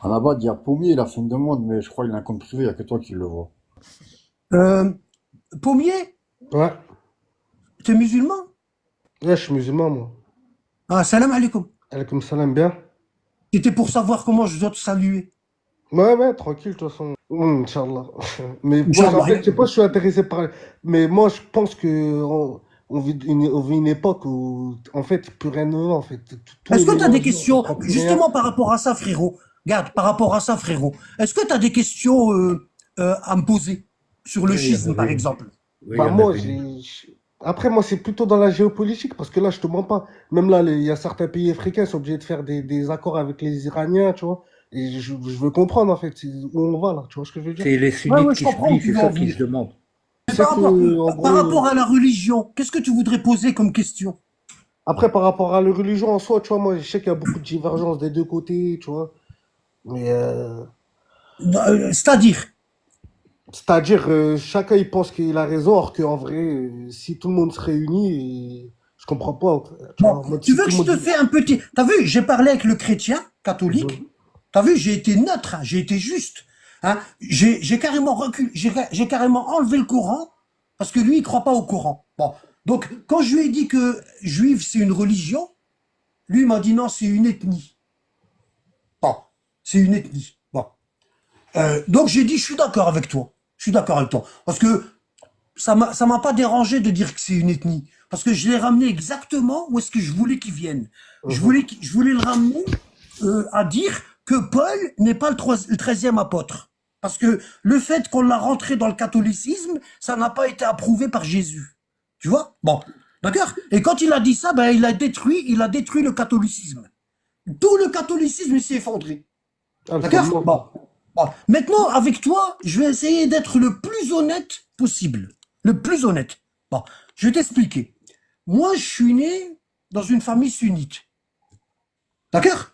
À la base, il y a Pommier, il a fait une demande, mais je crois qu'il a un compte privé, il n'y a que toi qui le vois. Euh, Pommier, Ouais, t'es musulman? ouais, je suis musulman, moi. Ah, salam alaikum. Alaykoum salam, bien. C'était pour savoir comment je dois te saluer. Ouais, ouais, tranquille, de toute façon. Inch'Allah. Mais moi, en Inch'Allah. fait, je sais pas, je suis intéressé par. Mais moi, je pense que on vit une époque où, en fait, plus rien ne va, en fait. Tout est Est-ce que tu as des mélangé, on questions, comprend plus rien. justement par rapport à ça, frérot? Regarde, par rapport à ça, frérot. Est-ce que tu as des questions à me poser sur le Oui, il y en schisme, par avait une. exemple? Oui, il y Bah, en moi, avait une. Après, moi, c'est plutôt dans la géopolitique, parce que là, je te mens pas. Même là, il y a certains pays africains qui sont obligés de faire des accords avec les Iraniens, tu vois. Et je veux comprendre, en fait, où on va, là. Tu vois ce que je veux dire? C'est les Ouais, sunnites ouais, je qui se comprends où plient, tu c'est veux ça en qui se venir. demande. C'est Mais ça que, en par gros. rapport à la religion, qu'est-ce que tu voudrais poser comme question? Après, par rapport à la religion en soi, tu vois, moi, je sais qu'il y a beaucoup de divergences des deux côtés, tu vois. Mais, C'est-à-dire, c'est-à-dire, chacun, il pense qu'il a raison, alors qu'en vrai, si tout le monde se réunit, je comprends pas, tu vois. bon, En mode, tu si veux tout que le je monde te dit. fais un petit... T'as vu, j'ai parlé avec le chrétien catholique. Mhm. T'as vu, j'ai été neutre, hein, j'ai été juste. Hein. J'ai carrément reculé, j'ai carrément enlevé le Coran, parce que lui, il croit pas au Coran. Bon, donc, quand je lui ai dit que juif, c'est une religion, lui, il m'a dit non, c'est une ethnie. Bon, c'est une ethnie. Bon. Donc, j'ai dit, je suis d'accord avec toi. Je suis d'accord avec toi. Parce que ça m'a pas dérangé de dire que c'est une ethnie. Parce que je l'ai ramené exactement où est-ce que je voulais qu'il vienne. Mhm. Je voulais le ramener à dire que Paul n'est pas le 13e apôtre. Parce que le fait qu'on l'a rentré dans le catholicisme, ça n'a pas été approuvé par Jésus. Tu vois? Bon, d'accord? Et quand il a dit ça, ben, il a détruit le catholicisme. Tout le catholicisme s'est effondré. Ah, le D'accord? fondement, quoi. Bon. Bon. Maintenant, avec toi, je vais essayer d'être le plus honnête possible. Le plus honnête. Bon, je vais t'expliquer. Moi, je suis né dans une famille sunnite. D'accord?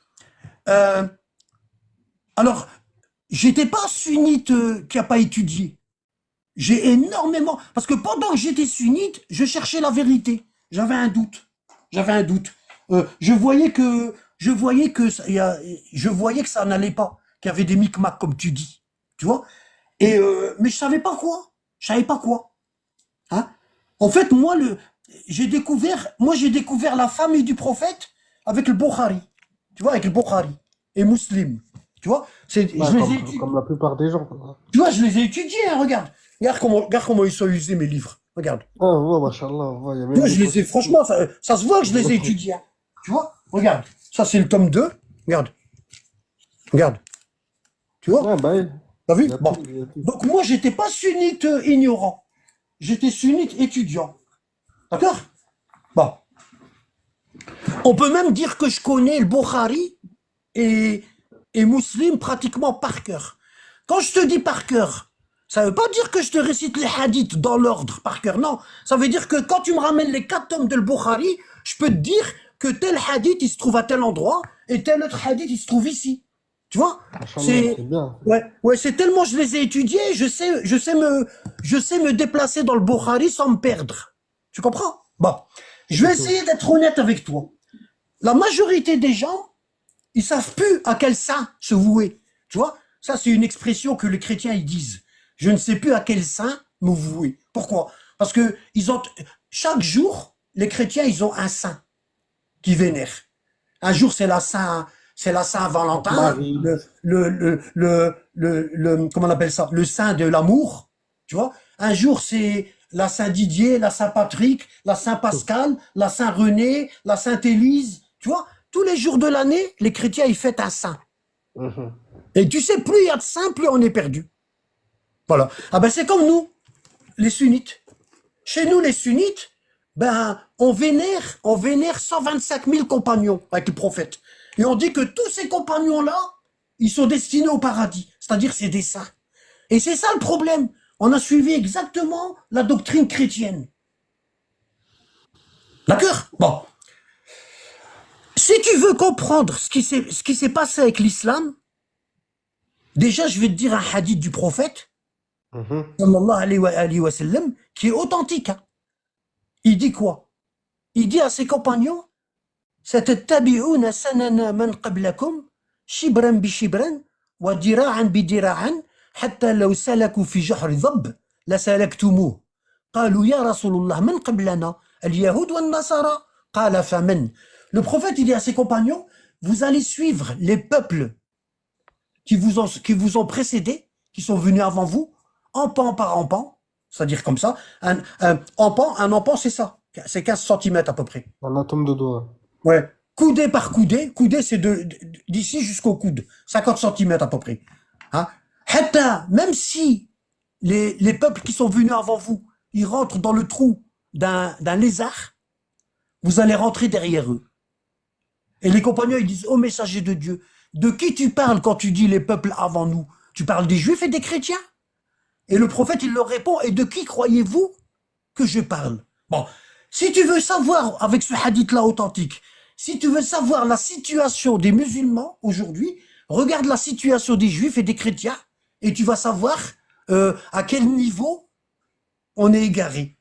Euh, alors, j'étais pas sunnite qui a pas étudié. J'ai énormément... Parce que pendant que j'étais sunnite, je cherchais la vérité. J'avais un doute. J'avais un doute. Je voyais que je voyais que ça n'allait pas, qu'il y avait des micmacs comme tu dis, tu vois. Mais je savais pas quoi. Je savais pas quoi. Hein. En fait, j'ai découvert la famille du prophète avec le Bukhari, tu vois, avec le Bukhari et Muslim, tu vois. Ouais, comme la plupart des gens, quoi. Tu vois, je les ai étudiés, hein, regarde. Regarde comment ils sont usés mes livres. Regarde. Ah, ouais, machallah, ouais, il y a Tu même vois, des je les ai, concepts. franchement, ça se voit que je les ai étudiés. Hein. Tu vois, regarde. Ça, c'est le tome 2. Regarde, regarde. Tu vois, Ouais, bah, t'as vu? il y a Bon. tout, il y a tout. Donc, moi, j'étais pas sunnite ignorant. J'étais sunnite étudiant. D'accord? Bon. On peut même dire que je connais le Bukhari et, et Muslim pratiquement par cœur. Quand je te dis par cœur, ça veut pas dire que je te récite les hadiths dans l'ordre par cœur. Non, ça veut dire que quand tu me ramènes les 4 tomes de Bukhari, je peux te dire que tel hadith il se trouve à tel endroit et tel autre hadith il se trouve ici. Tu vois? Machallah, C'est c'est bien. ouais, ouais, c'est tellement je les ai étudiés, je sais me déplacer dans le Bukhari sans me perdre. Tu comprends? Bon, je vais Mhm. essayer d'être honnête avec toi. La majorité des gens, ils savent plus à quel saint se vouer. Tu vois, ça c'est une expression que les chrétiens ils disent. Je ne sais plus à quel saint me vouer. Pourquoi? Parce que chaque jour, les chrétiens ils ont un saint qui vénèrent. Un jour c'est la Saint Donc, Valentin, Marie. comment on appelle ça? Le saint de l'amour. Tu vois? Un jour c'est la Saint Didier, la Saint Patrick, la Saint Pascal, la Saint René, la Sainte Élise. Tu vois? Tous les jours de l'année, les chrétiens ils fêtent un saint. Mhm. Et tu sais, plus il y a de saints, plus on est perdu. Voilà. Ah ben c'est comme nous, les sunnites. Chez nous, les sunnites, ben on vénère 125 000 compagnons avec le prophète. Et on dit que tous ces compagnons-là, ils sont destinés au paradis. C'est-à-dire c'est des saints. Et c'est ça le problème. On a suivi exactement la doctrine chrétienne. D'accord? Bon. Si tu veux comprendre ce qui s'est passé avec l'islam, déjà je vais te dire un hadith du prophète Mhm. sallallahu alayhi wa sallam, qui est authentique. Hein. Il dit quoi? Il dit à ses compagnons, ستتبعون سنن من قبلكم شبرا بشبرا وذراعا بذراع حتى لو سلكوا في جحر ضب لسلكتموه قالوا يا رسول الله من قبلنا اليهود والنصارى قال فمن. Le prophète il dit à ses compagnons, vous allez suivre les peuples qui vous ont précédés, qui sont venus avant vous, empan par empan, c'est-à-dire comme ça. Un empan c'est ça, c'est 15 centimètres à peu près. Un atome de doigt. Ouais. Coudé par coudé, coudé c'est d'ici jusqu'au coude, 50 centimètres à peu près. Hein? Hatta, même si les peuples qui sont venus avant vous, ils rentrent dans le trou d'un lézard, vous allez rentrer derrière eux. Et les compagnons, ils disent, ô messager de Dieu, de qui tu parles quand tu dis les peuples avant nous? Tu parles des juifs et des chrétiens? Et le prophète, il leur répond, et de qui croyez-vous que je parle? Bon, si tu veux savoir, avec ce hadith-là authentique, si tu veux savoir la situation des musulmans aujourd'hui, regarde la situation des juifs et des chrétiens, et tu vas savoir à quel niveau on est égaré.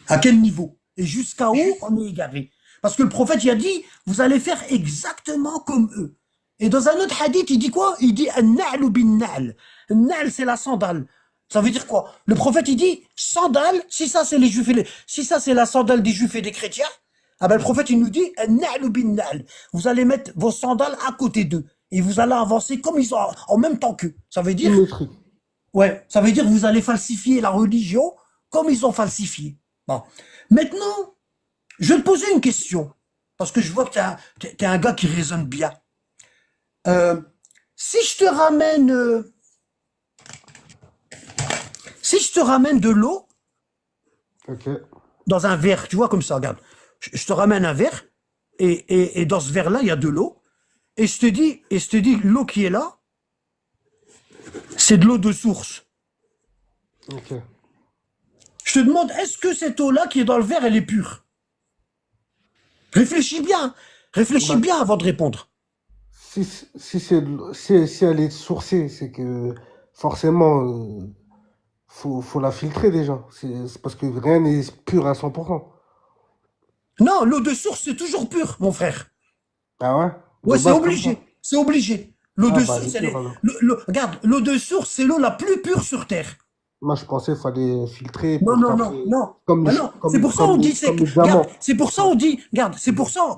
À quel niveau? Et jusqu'à où on est égaré. Parce que le prophète, il a dit, vous allez faire exactement comme eux. Et dans un autre hadith, il dit quoi? Il dit, an-na'lu bin-na'l. Na'l, c'est la sandale. Ça veut dire quoi? Le prophète, il dit, sandale, si ça c'est les juifs si ça c'est la sandale des juifs et des chrétiens, ah ben le prophète, il nous dit, an-na'lu bin-na'l. Vous allez mettre vos sandales à côté d'eux. Et vous allez avancer comme ils ont, en même temps qu'eux. Ça veut dire, ouais, ça veut dire que vous allez falsifier la religion comme ils ont falsifié. Bon. Maintenant, je vais te poser une question, parce que je vois que t'es un gars qui raisonne bien. Si je te ramène de l'eau dans un verre, tu vois comme ça, regarde, je te ramène un verre, et dans ce verre-là, il y a de l'eau, et je te dis, l'eau qui est là, c'est de l'eau de source. Je te demande, est-ce que cette eau-là qui est dans le verre, elle est pure? Réfléchis bien avant de répondre. Si elle est sourcée, c'est que forcément, faut la filtrer déjà. C'est parce que rien n'est pur à 100%. Non, l'eau de source, c'est toujours pur, mon frère. Ah ouais? Ouais, c'est obligé. C'est obligé. L'eau de source, regarde, l'eau de source, c'est l'eau la plus pure sur Terre. Moi, je pensais qu'il fallait filtrer. Non. C'est pour ça on dit, c'est pour ça on dit, regarde, c'est pour ça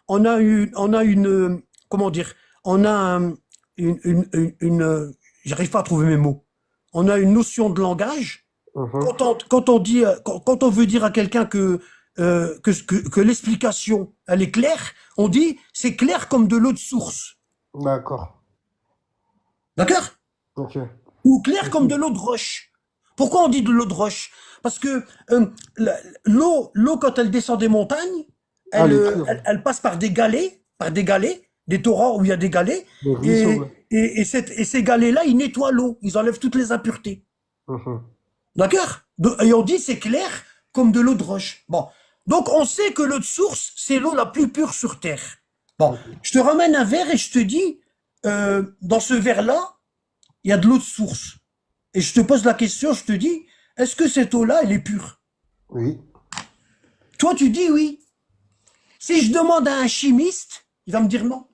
on a une, comment dire, on a j'arrive pas à trouver mes mots. On a une notion de langage. Quand on veut dire à quelqu'un que l'explication, elle est claire, on dit, c'est clair comme de l'eau de source. D'accord. D'accord? Ok. Ou clair comme de l'eau de roche. Pourquoi on dit de l'eau de roche? Parce que l'eau, quand elle descend des montagnes, elle passe par des galets, des torrents où il y a des galets, et ces galets-là, ils nettoient l'eau, ils enlèvent toutes les impuretés. D'accord? Et on dit c'est clair comme de l'eau de roche. Bon, donc on sait que l'eau de source, c'est l'eau la plus pure sur Terre. Bon, je te ramène un verre et je te dis, dans ce verre-là, il y a de l'eau de source. Et je te pose la question, je te dis, est-ce que cette eau-là, elle est pure? Oui. Toi, tu dis oui. Si je demande à un chimiste, il va me dire non.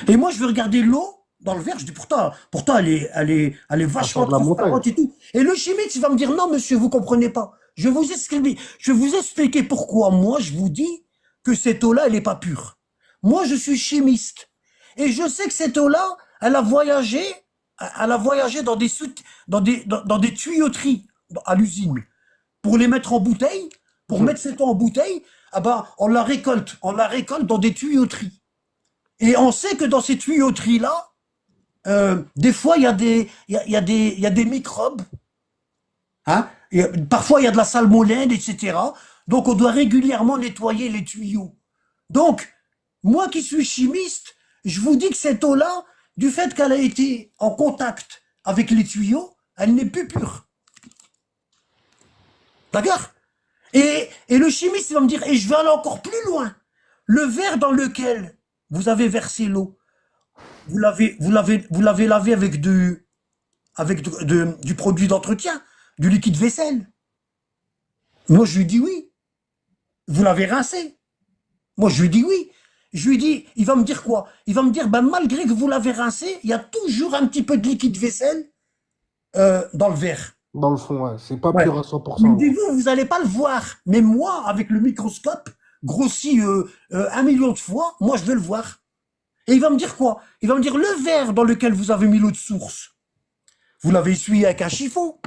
Et moi, je vais regarder l'eau dans le verre, je dis pourtant elle est vachement transparente et tout. Et le chimiste, il va me dire non, monsieur, vous comprenez pas. Je vais vous expliquer pourquoi moi, je vous dis que cette eau-là, elle n'est pas pure. Moi, je suis chimiste. Et je sais que cette eau-là, elle a voyagé dans des tuyauteries à l'usine pour les mettre en bouteille, pour mettre cette eau en bouteille, ah ben, on la récolte dans des tuyauteries. Et on sait que dans ces tuyauteries-là, des fois il y a des microbes, hein, et parfois il y a de la salmonelle, etc. Donc on doit régulièrement nettoyer les tuyaux. Donc, moi qui suis chimiste, je vous dis que cette eau-là, du fait qu'elle a été en contact avec les tuyaux, elle n'est plus pure. D'accord? Et le chimiste il va me dire, et je vais aller encore plus loin. Le verre dans lequel vous avez versé l'eau, vous l'avez lavé avec du produit d'entretien, du liquide vaisselle. Moi je lui dis oui. Vous l'avez rincé. Moi je lui dis oui. je lui dis, il va me dire quoi? Il va me dire, ben, malgré que vous l'avez rincé, il y a toujours un petit peu de liquide vaisselle dans le verre. Dans le fond, ouais. C'est pas Ouais. pur à Il 100%, me dit, gros. vous n'allez pas le voir. Mais moi, avec le microscope, grossi 1 million de fois, moi, je vais le voir. Et il va me dire quoi? Il va me dire, le verre dans lequel vous avez mis l'eau de source, vous l'avez essuyé avec un chiffon?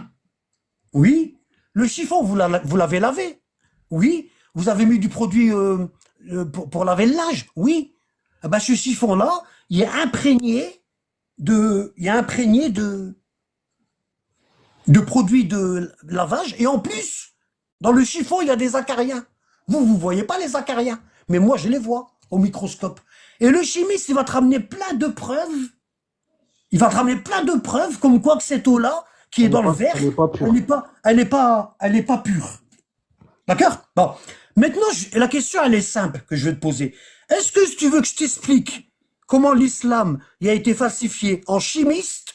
Oui. Le chiffon, vous l'avez lavé? Oui. Vous avez mis du produit pour laver le linge? Oui. Eh ben, ce chiffon-là, il est imprégné de produits de lavage. Et en plus, dans le chiffon, il y a des acariens. Vous voyez pas les acariens. Mais moi, je les vois au microscope. Et le chimiste, il va te ramener plein de preuves. Il va te ramener plein de preuves comme quoi que cette eau-là, qui est dans le verre, Elle n'est pas pure. elle n'est pas pure. D'accord? Bon. Maintenant, la question, elle est simple que je vais te poser. Est-ce que tu veux que je t'explique comment l'islam il a été falsifié en chimiste,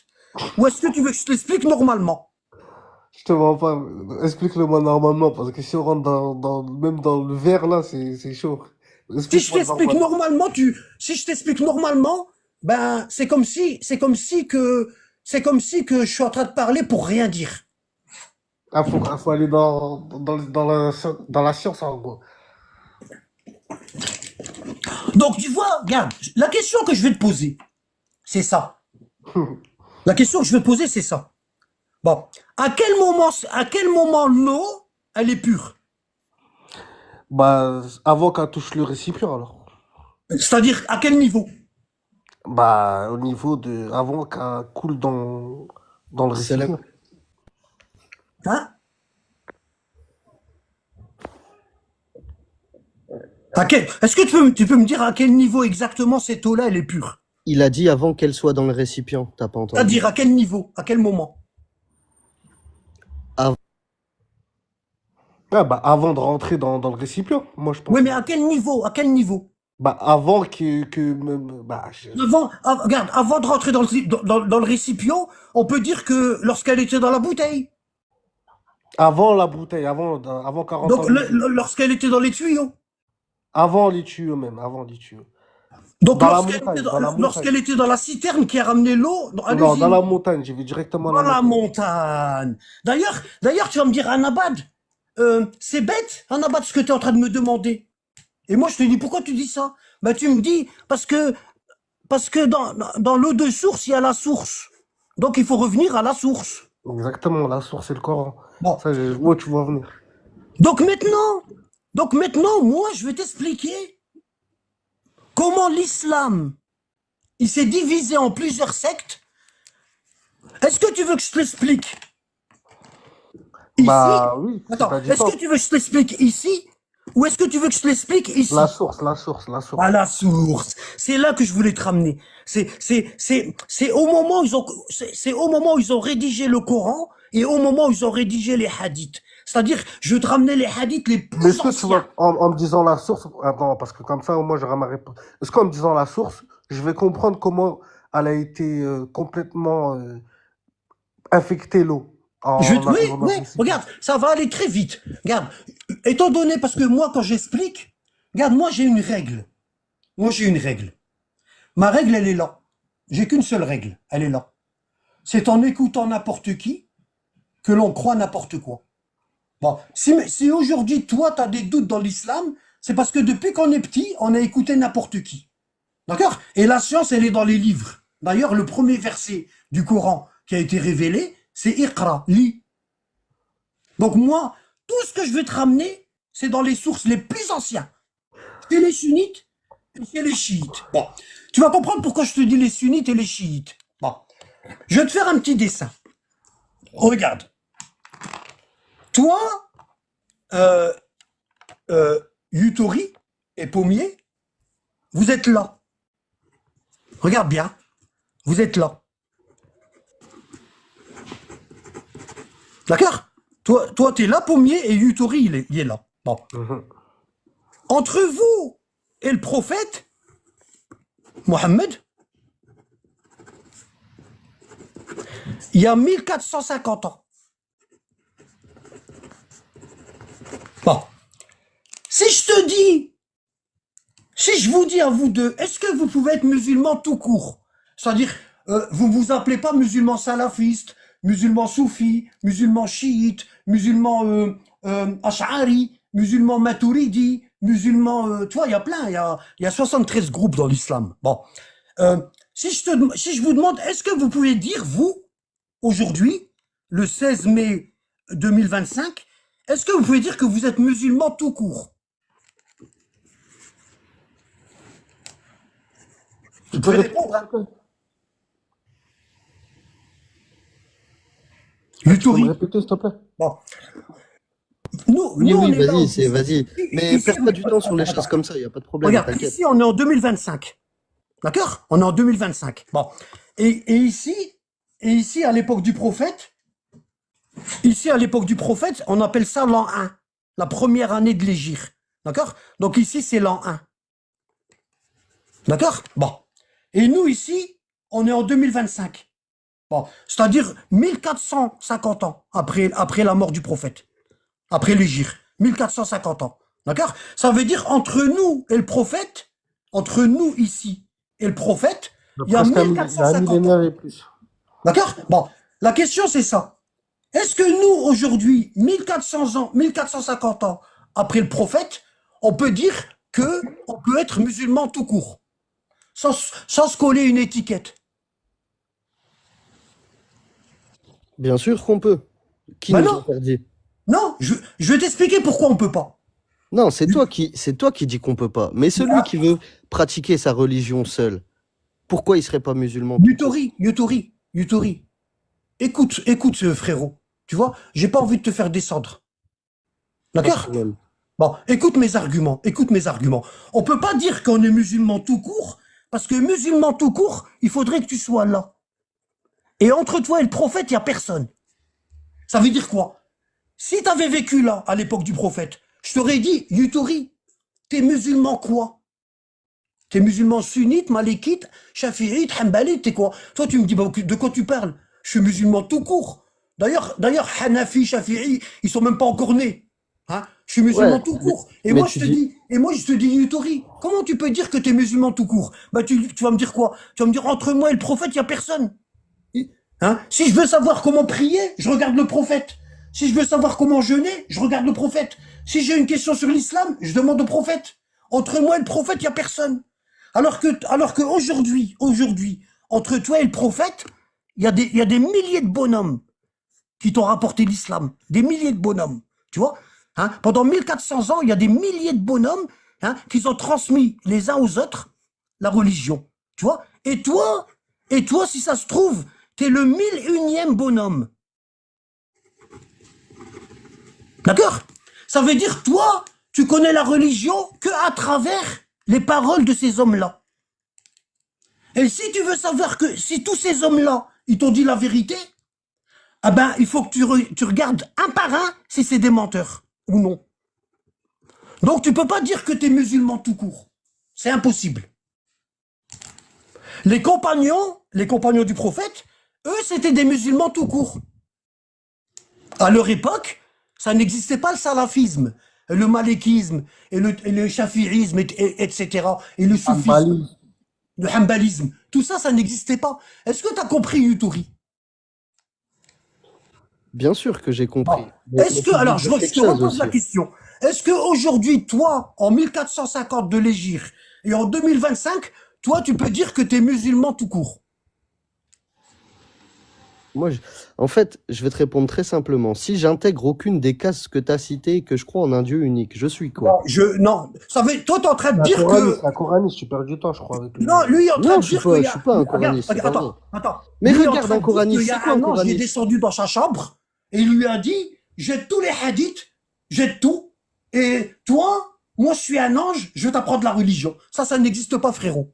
ou est-ce que tu veux que je te l'explique normalement? Je te mens pas. Explique-le-moi normalement, parce que si on rentre même dans le verre, là, c'est chaud. Si je Explique-moi t'explique normalement. normalement, si je t'explique normalement, ben, c'est comme si que je suis en train de parler pour rien dire. Ah, faut aller dans la science, en gros. Donc, tu vois, regarde, la question que je vais te poser, c'est ça. La question que je vais te poser, c'est ça. Bon, à quel moment l'eau, elle est pure? Bah, avant qu'elle touche le récipient, alors. C'est-à-dire, à quel niveau? Bah, au niveau de... Avant qu'elle coule dans le C'est la- récipient. Hein? Est-ce que tu peux me dire à quel niveau exactement cette eau-là, elle est pure? Il a dit avant qu'elle soit dans le récipient, t'as pas entendu. C'est-à-dire, à quel niveau? À quel moment? Ah, bah, avant de rentrer dans le récipient, moi, je pense. Oui, mais à quel niveau? À quel niveau? Bah, avant bah, Regarde, avant de rentrer dans le récipient, on peut dire que lorsqu'elle était dans la bouteille. avant la bouteille, avant qu'elle rentre Donc, dans le... lorsqu'elle était dans les tuyaux. Avant les tuyaux, même, avant les tuyaux. Donc, Dans la montagne, dans la montagne. lorsqu'elle était dans la citerne qui a ramené l'eau à Non, dans l'usine. la montagne, j'ai vu directement Dans la la montagne. montagne. D'ailleurs, tu vas me dire, Anabad, c'est bête, Anabad, ce que tu es en train de me demander. Et moi, je te dis, pourquoi tu dis ça? Ben, tu me dis, parce que dans l'eau de source, il y a la source. Donc, il faut revenir à la source. Exactement, la source, c'est le Coran. Bon. Ça, je vois où tu vas venir. Donc maintenant, moi, je vais t'expliquer comment l'islam, il s'est divisé en plusieurs sectes. Est-ce que tu veux que je te l'explique ici? Bah oui, Attends, c'est-à-dire est-ce que tu veux que je te l'explique ici? Ou est-ce que tu veux que je te l'explique ici? la source. À la source. C'est là que je voulais te ramener. C'est au moment où c'est au moment où ils ont rédigé le Coran et au moment où ils ont rédigé les hadiths. C'est-à-dire, je vais te ramener les hadiths les Mais plus est-ce que tu anciens. vas, en me disant la source, attends, parce que comme ça, moi, j'aurai ma réponse. Est-ce qu'en me disant la source, je vais comprendre comment elle a été complètement infectée, l'eau, Oui, dans un oui, récipient? regarde, ça va aller très vite. Regarde, étant donné, parce que moi, quand j'explique, regarde, moi, j'ai une règle. Moi, j'ai une règle. Ma règle, elle est là. J'ai qu'une seule règle, elle est là. C'est en écoutant n'importe qui que l'on croit n'importe quoi. Bon, si aujourd'hui, toi, tu as des doutes dans l'islam, c'est parce que depuis qu'on est petit, on a écouté n'importe qui. D'accord? Et la science, elle est dans les livres. D'ailleurs, le premier verset du Coran qui a été révélé, c'est Iqra, lis. Donc moi, tout ce que je vais te ramener, c'est dans les sources les plus anciennes. Chez les sunnites et chez les chiites. Bon, tu vas comprendre pourquoi je te dis les sunnites et les chiites. Bon, je vais te faire un petit dessin. Regarde. Toi, Yutori et Pommier, vous êtes là. Regarde bien, vous êtes là. D'accord? Toi, t'es là, Pommier, et Yutori, il est là. Bon. Entre vous et le prophète, Mohammed, il y a 1450 ans. Bon. Si je te dis Si je vous dis à vous deux, est-ce que vous pouvez être musulman tout court? C'est-à-dire, vous vous appelez pas musulman salafiste, musulman soufi, musulman chiite, musulman ash'ari, musulman maturidi, musulman... tu vois, il y a plein, il y a 73 groupes dans l'islam. Bon, si je vous demande, est-ce que vous pouvez dire, vous, aujourd'hui, le 16 mai 2025, est-ce que vous pouvez dire que vous êtes musulman tout court? Vous Tu peux pouvez répéter, répondre, hein. s'il te plaît? Tu peux me Luthori. répéter, s'il te plaît? Bon. Oui, Nous, on oui, est là vas-y, aujourd'hui. vas-y. Mais Ici, perds pas du temps sur les choses attends. comme ça, il n'y a pas de problème, Regarde, t'inquiète. ici, on est en 2025. D'accord? On est en 2025. Bon. Et ici, à l'époque du prophète, on appelle ça l'an 1. La première année de l'Hégire. D'accord? Donc ici, c'est l'an 1. D'accord? Bon. Et nous, ici, on est en 2025. Bon. C'est-à-dire 1450 ans après la mort du prophète. Après l'Hégire. 1450 ans. D'accord? Ça veut dire entre nous et le prophète, entre nous ici et le prophète, il y a Presque il y a un 1450 ans. millénaire et plus. D'accord? Bon. La question, c'est ça. Est-ce que nous, aujourd'hui, 1400 ans, 1450 ans après le prophète, on peut dire que on peut être musulman tout court, sans se coller une étiquette? Bien sûr qu'on peut. Qui Ben nous non, interdit? non, je vais t'expliquer pourquoi on peut pas. Non, c'est toi qui dis qu'on peut pas. Mais celui qui veut pratiquer sa religion seul, pourquoi il serait pas musulman tout court? Yutori. Écoute, frérot. Tu vois, j'ai pas envie de te faire descendre. Pas de D'accord? problème. Bon, écoute mes arguments. On peut pas dire qu'on est musulman tout court, parce que musulman tout court, il faudrait que tu sois là. Et entre toi et le prophète, il y a personne. Ça veut dire quoi? Si tu avais vécu là, à l'époque du prophète, je t'aurais dit, Yutori, t'es musulman quoi? T'es musulman sunnite, malékite, shafi'ite, hanbalite, t'es quoi? Toi, tu me dis, bah, de quoi tu parles? Je suis musulman tout court. D'ailleurs, Hanafi, Shafi'i, ils sont même pas encore nés. Hein? Je suis musulman Ouais, tout court. Et mais moi, tu dis... je te dis, Yutori, comment tu peux dire que t'es musulman tout court? Bah, tu vas me dire quoi? Tu vas me dire, entre moi et le prophète, il y a personne. Hein? Si je veux savoir comment prier, je regarde le prophète. Si je veux savoir comment jeûner, je regarde le prophète. Si j'ai une question sur l'islam, je demande au prophète. Entre moi et le prophète, il y a personne. Alors que aujourd'hui, entre toi et le prophète, il y a des milliers de bonhommes qui t'ont rapporté l'islam. Des milliers de bonhommes. Tu vois? Hein? Pendant 1400 ans, il y a des milliers de bonhommes, hein, qui ont transmis les uns aux autres la religion. Tu vois? Et toi, si ça se trouve, t'es le 1001e bonhomme. D'accord? Ça veut dire, toi, tu connais la religion que à travers les paroles de ces hommes-là. Et si tu veux savoir que si tous ces hommes-là, ils t'ont dit la vérité, ah ben, il faut que tu regardes un par un si c'est des menteurs ou non. Donc, tu peux pas dire que tu es musulman tout court. C'est impossible. Les compagnons du prophète, eux, c'était des musulmans tout court. À leur époque, ça n'existait pas le salafisme, le malékisme, et le chafiisme, etc., et le soufisme, Hanbali. le hanbalisme. Tout ça, ça n'existait pas. Est-ce que tu as compris, Yutori? Bien sûr que j'ai compris. Bon. Mais Est-ce mais que, tu alors, dis je quelque te chose repose la aussi. question. Est-ce qu'aujourd'hui, toi, en 1450 de l'Hégire, et en 2025, toi, tu peux dire que tu es musulman tout court? Moi, en fait, je vais te répondre très simplement. Si j'intègre aucune des cases que tu as citées et que je crois en un Dieu unique, je suis quoi? Non. Ça veut, toi, tu es en train de dire que... C'est un coraniste, tu perds du temps, je crois, avec lui. Non, lui est en train Non, de dire qu'il y je a... suis pas un Regarde, coraniste, c'est pas vrai. attends. Mais Lui est en regarde train un de dire coraniste, qu'il y c'est a quoi un un ange qui est coraniste? descendu dans sa chambre et il lui a dit, jette tous les hadiths, jette tout, et toi, moi je suis un ange, je vais t'apprendre la religion. Ça n'existe pas, frérot.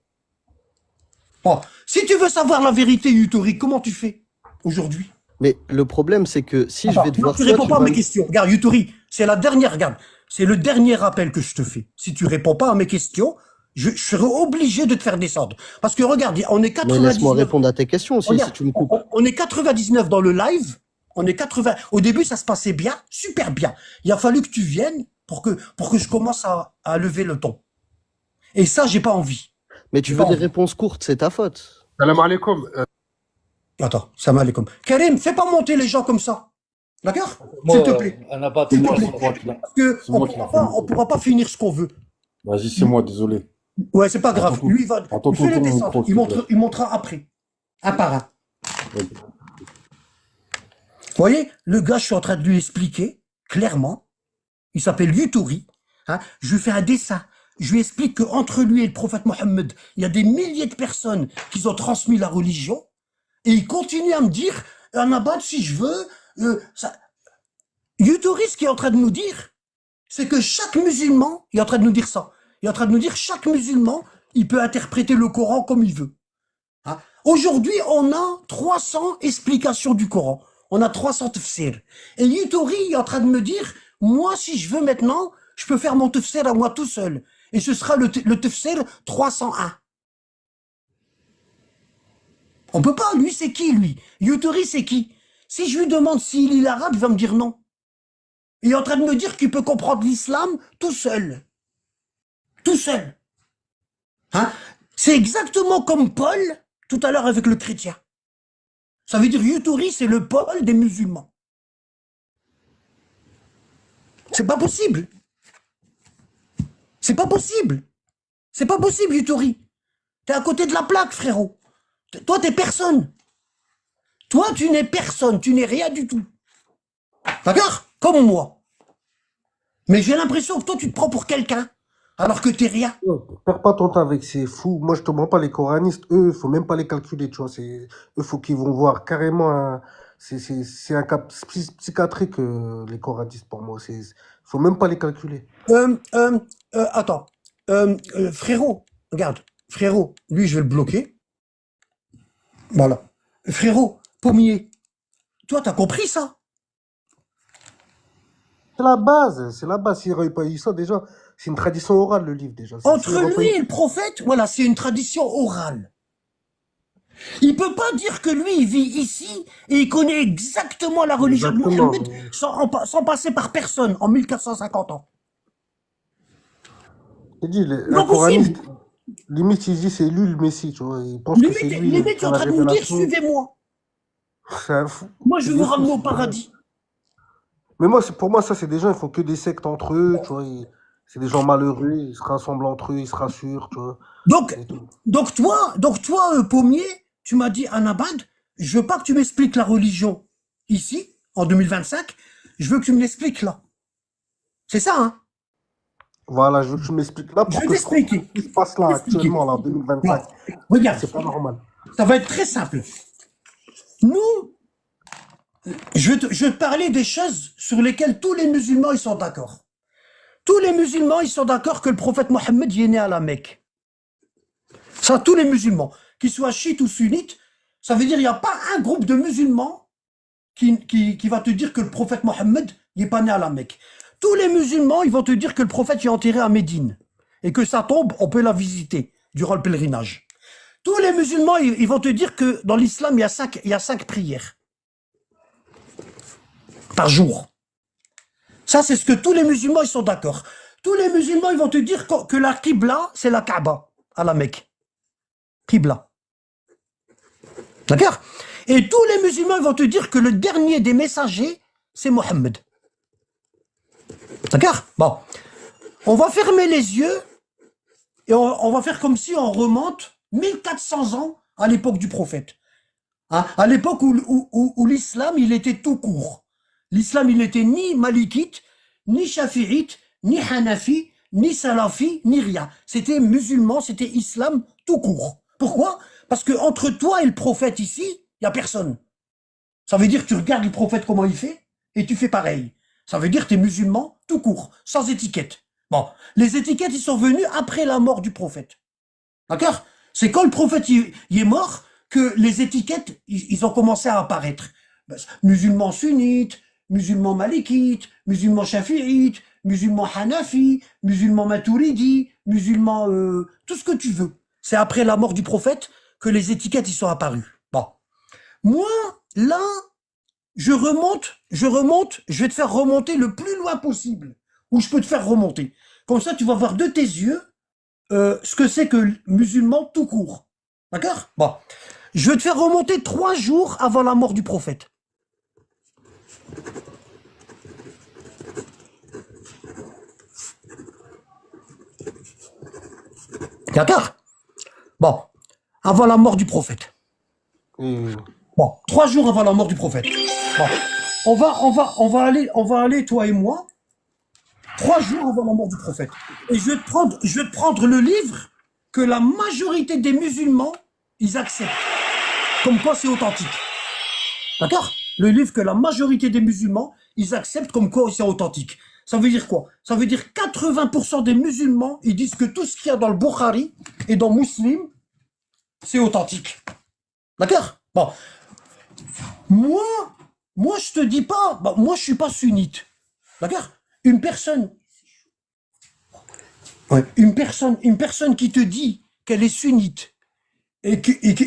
Bon, si tu veux savoir la vérité, Yutori, comment tu fais aujourd'hui? Mais le problème, c'est que si je vais te Non, voir tu ça, réponds tu pas à vas mes me... questions. Regarde, Yutori, c'est la dernière, regarde, c'est le dernier appel que je te fais. Si tu réponds pas à mes questions, je serai obligé de te faire descendre. Parce que regarde, on est Mais laisse-moi 99. répondre à tes questions aussi, si Regarde, tu me coupes. on est 99 dans le live. On est 80. Au début, ça se passait bien, super bien. Il a fallu que tu viennes pour que je commence à lever le ton. Et ça, j'ai pas envie. Mais tu J'ai veux pas des envie. réponses courtes, c'est ta faute. Salam alaikum. Attends, ça m'a comme. Karim, fais pas monter les gens comme ça. D'accord? S'il te Moi, plaît. Anabat, C'est S'il te moi, plaît. c'est moi qui l'a. Parce que C'est moi qui l'a fait. on pourra pas finir ce qu'on veut. Vas-y, c'est moi, désolé. Ouais, c'est pas grave. Attends, Lui, il va, attends, il fait les tourne le descentes. micro, s'il te plaît. Il montrera après. Un par un. Ouais. Vous voyez, le gars, je suis en train de lui expliquer, clairement. Il s'appelle Yutori. Hein, je lui fais un dessin. Je lui explique qu'entre lui et le prophète Mohammed, il y a des milliers de personnes qui ont transmis la religion. Et il continue à me dire, Anabat, si je veux, ça... Yutori, ce qu'il est en train de nous dire, c'est que chaque musulman, il est en train de nous dire ça. Il est en train de nous dire, chaque musulman, il peut interpréter le Coran comme il veut. Hein. Aujourd'hui, on a 300 explications du Coran. On a 300 tafsirs. Et Yutori est en train de me dire, moi, si je veux maintenant, je peux faire mon tafsir à moi tout seul. Et ce sera le tafsir 301. On peut pas, lui, c'est qui, lui? Yutori, c'est qui? Si je lui demande s'il lit l'arabe, il va me dire non. Il est en train de me dire qu'il peut comprendre l'islam tout seul. Tout seul. Hein? C'est exactement comme Paul, tout à l'heure avec le chrétien. Ça veut dire Yutori, c'est le Paul des musulmans. C'est pas possible. C'est pas possible. C'est pas possible, Yutori. T'es à côté de la plaque, frérot. Toi, t'es personne. Toi, tu n'es personne. Tu n'es rien du tout. D'accord? Comme moi. Mais j'ai l'impression que toi, tu te prends pour quelqu'un. Alors que t'es rien. Perds pas ton temps avec ces fous. Moi, je te mens pas, les coranistes, eux, faut même pas les calculer, tu vois. Eux, faut qu'ils vont voir carrément c'est un cas psychiatrique, les coranistes, pour moi. Faut même pas les calculer. Attends. Frérot, regarde. Frérot, lui, je vais le bloquer. Voilà. Frérot, Pommier, toi, t'as compris ça? C'est la base, c'est la base. S'il n'y aurait pas eu ça, déjà, c'est une tradition orale, le livre, déjà. Entre lui et le prophète, voilà, c'est une tradition orale. Il peut pas dire que lui, il vit ici et il connaît exactement la religion de Exactement. Mohammed sans passer par personne en 1450 ans. J'ai dit, Pas un coraniste, possible. limite, il dit c'est lui le Messie, tu vois. Il pense que c'est lui Limite, qui tu es a en la train de nous dire, révélation. suivez-moi. C'est un fou. Moi, je C'est vais vous des fous, ramener au c'est des gens. paradis. Mais moi, pour moi, ça, c'est des gens, ils font que des sectes entre eux, tu vois. C'est des gens malheureux, ils se rassemblent entre eux, ils se rassurent, tu vois. Donc, C'est tout. toi, Pommier, tu m'as dit, Anabad, je veux pas que tu m'expliques la religion ici, en 2025, je veux que tu me l'expliques là. C'est ça, hein? Voilà, je veux que tu m'expliques là Je pour vais que je comprenne t'expliquer. ce qui se passe là, actuellement, là, en 2025. Voilà. Regarde, C'est pas normal. ça va être très simple. Nous, je vais te parler des choses sur lesquelles tous les musulmans ils sont d'accord. Tous les musulmans ils sont d'accord que le prophète Mohammed y est né à la Mecque. Ça, tous les musulmans, qu'ils soient chiites ou sunnites, ça veut dire qu'il n'y a pas un groupe de musulmans qui va te dire que le prophète Mohammed n'est pas né à la Mecque. Tous les musulmans, ils vont te dire que le prophète est enterré à Médine et que sa tombe, on peut la visiter durant le pèlerinage. Tous les musulmans, ils vont te dire que dans l'islam, il y a 5 prières par jour. Ça, c'est ce que tous les musulmans, ils sont d'accord. Tous les musulmans, ils vont te dire que la Qibla, c'est la Kaaba à la Mecque. Qibla. D'accord? Et tous les musulmans, ils vont te dire que le dernier des messagers, c'est Mohammed. D'accord? Bon. On va fermer les yeux et on va faire comme si on remonte 1400 ans à l'époque du prophète. Hein? À l'époque où l'islam, il était tout court. L'islam, il n'était ni malikite, ni shafi'ite, ni hanafi, ni salafi, ni rien. C'était musulman, c'était islam tout court. Pourquoi? Parce que entre toi et le prophète ici, il n'y a personne. Ça veut dire que tu regardes le prophète comment il fait et tu fais pareil. Ça veut dire que tu es musulman tout court, sans étiquette. Bon, les étiquettes, ils sont venues après la mort du prophète. D'accord? C'est quand le prophète il est mort que les étiquettes, ils ont commencé à apparaître. Musulmans sunnites, musulmans malikites, musulmans shafi'ites, musulmans hanafi, musulmans maturidi, musulmans tout ce que tu veux. C'est après la mort du prophète que les étiquettes, ils sont apparues. Bon. Moi, là, je remonte, je vais te faire remonter le plus loin possible, où je peux te faire remonter. Comme ça, tu vas voir de tes yeux ce que c'est que musulman tout court. D'accord? Bon. Je vais te faire remonter 3 jours avant la mort du prophète. D'accord? Bon. Avant la mort du prophète. Et- Bon. 3 jours avant la mort du prophète. Bon. On va aller, toi et moi, 3 jours avant la mort du prophète. Et je vais te prendre le livre que la majorité des musulmans, ils acceptent. Comme quoi c'est authentique. D'accord? Le livre que la majorité des musulmans, ils acceptent comme quoi c'est authentique. Ça veut dire quoi? Ça veut dire 80% des musulmans, ils disent que tout ce qu'il y a dans le Bukhari et dans Muslim, c'est authentique. D'accord? Bon. Moi, je te dis pas, bah, moi, je suis pas sunnite. D'accord? Une personne, une personne qui te dit qu'elle est sunnite et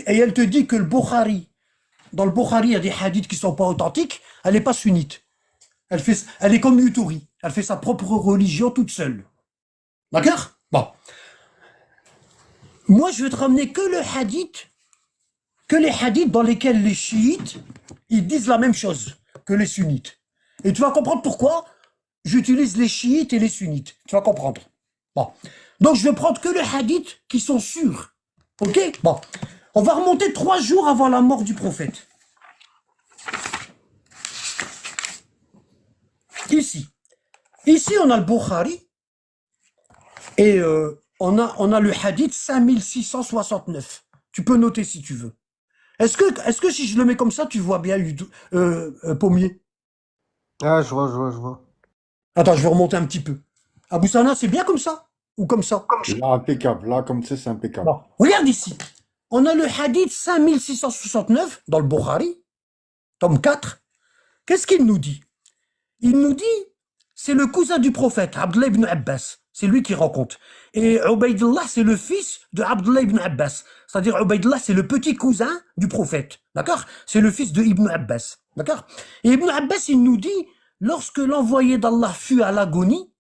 elle te dit que dans le Bukhari, il y a des hadiths qui sont pas authentiques, elle n'est pas sunnite. Elle est comme Utouri. Elle fait sa propre religion toute seule. D'accord? Bon. Moi, je vais te ramener que les hadiths dans lesquels les chiites, ils disent la même chose que les sunnites. Et tu vas comprendre pourquoi j'utilise les chiites et les sunnites. Tu vas comprendre. Bon. Donc, je vais prendre que les hadiths qui sont sûrs. Ok? Bon. On va remonter 3 jours avant la mort du prophète. Ici, on a le Bukhari et on a le hadith 5669. Tu peux noter si tu veux. Est-ce que si je le mets comme ça, tu vois bien Pommier? Ah, je vois. Attends, je vais remonter un petit peu. Abou Sana, c'est bien comme ça? Ou comme ça? Là, impeccable. Là, comme ça, c'est impeccable. Bon, regarde ici. On a le hadith 5669 dans le Bukhari, tome 4. Qu'est-ce qu'il nous dit? Il nous dit, c'est le cousin du prophète, Abdullah ibn Abbas. C'est lui qui raconte. Et Ubaydullah, c'est le fils de Abdullah ibn Abbas. C'est-à-dire, Ubaydullah, c'est le petit cousin du prophète. D'accord? C'est le fils de Ibn Abbas. D'accord? Et Ibn Abbas, il nous dit, lorsque l'envoyé d'Allah fut à l'agonie,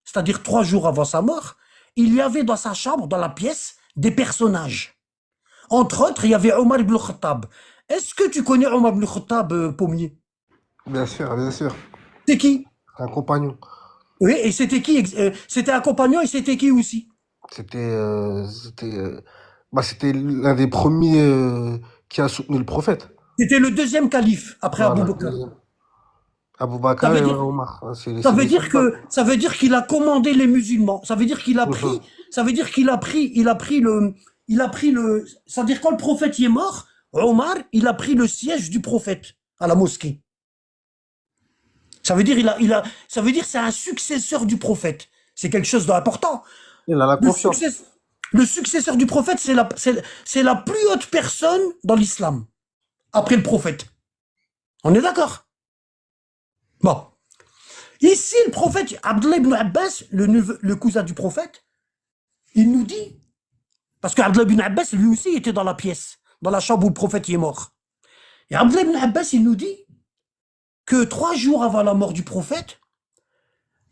c'est-à-dire 3 jours avant sa mort, il y avait dans sa chambre, dans la pièce, des personnages. Entre autres, il y avait Omar ibn Khattab. Est-ce que tu connais Omar ibn Khattab, Pommier? Bien sûr, bien sûr. C'est qui? Un compagnon. Oui, et c'était qui? C'était un compagnon et c'était qui aussi? C'était l'un des premiers qui a soutenu le prophète. C'était le deuxième calife après Abu Voilà. Bakr. Abou Ça Bakr veut et dire, Omar. C'est les soldats. ça veut dire qu'il a commandé les musulmans. Ça veut dire qu'il a pris, Mhm. ça veut dire qu'il a pris, ça veut dire quand le prophète y est mort, Omar, il a pris le siège du prophète à la mosquée. Ça veut dire, ça veut dire c'est un successeur du prophète. C'est quelque chose d'important. Il a la Le, confiance. le successeur du prophète, c'est la plus haute personne dans l'islam, après le prophète. On est d'accord? Bon. Ici, le prophète, Abdullah ibn Abbas, le cousin du prophète, il nous dit, parce qu'Abdullah ibn Abbas, lui aussi, était dans la pièce, dans la chambre où le prophète y est mort. Et Abdullah ibn Abbas, il nous dit que 3 jours avant la mort du prophète,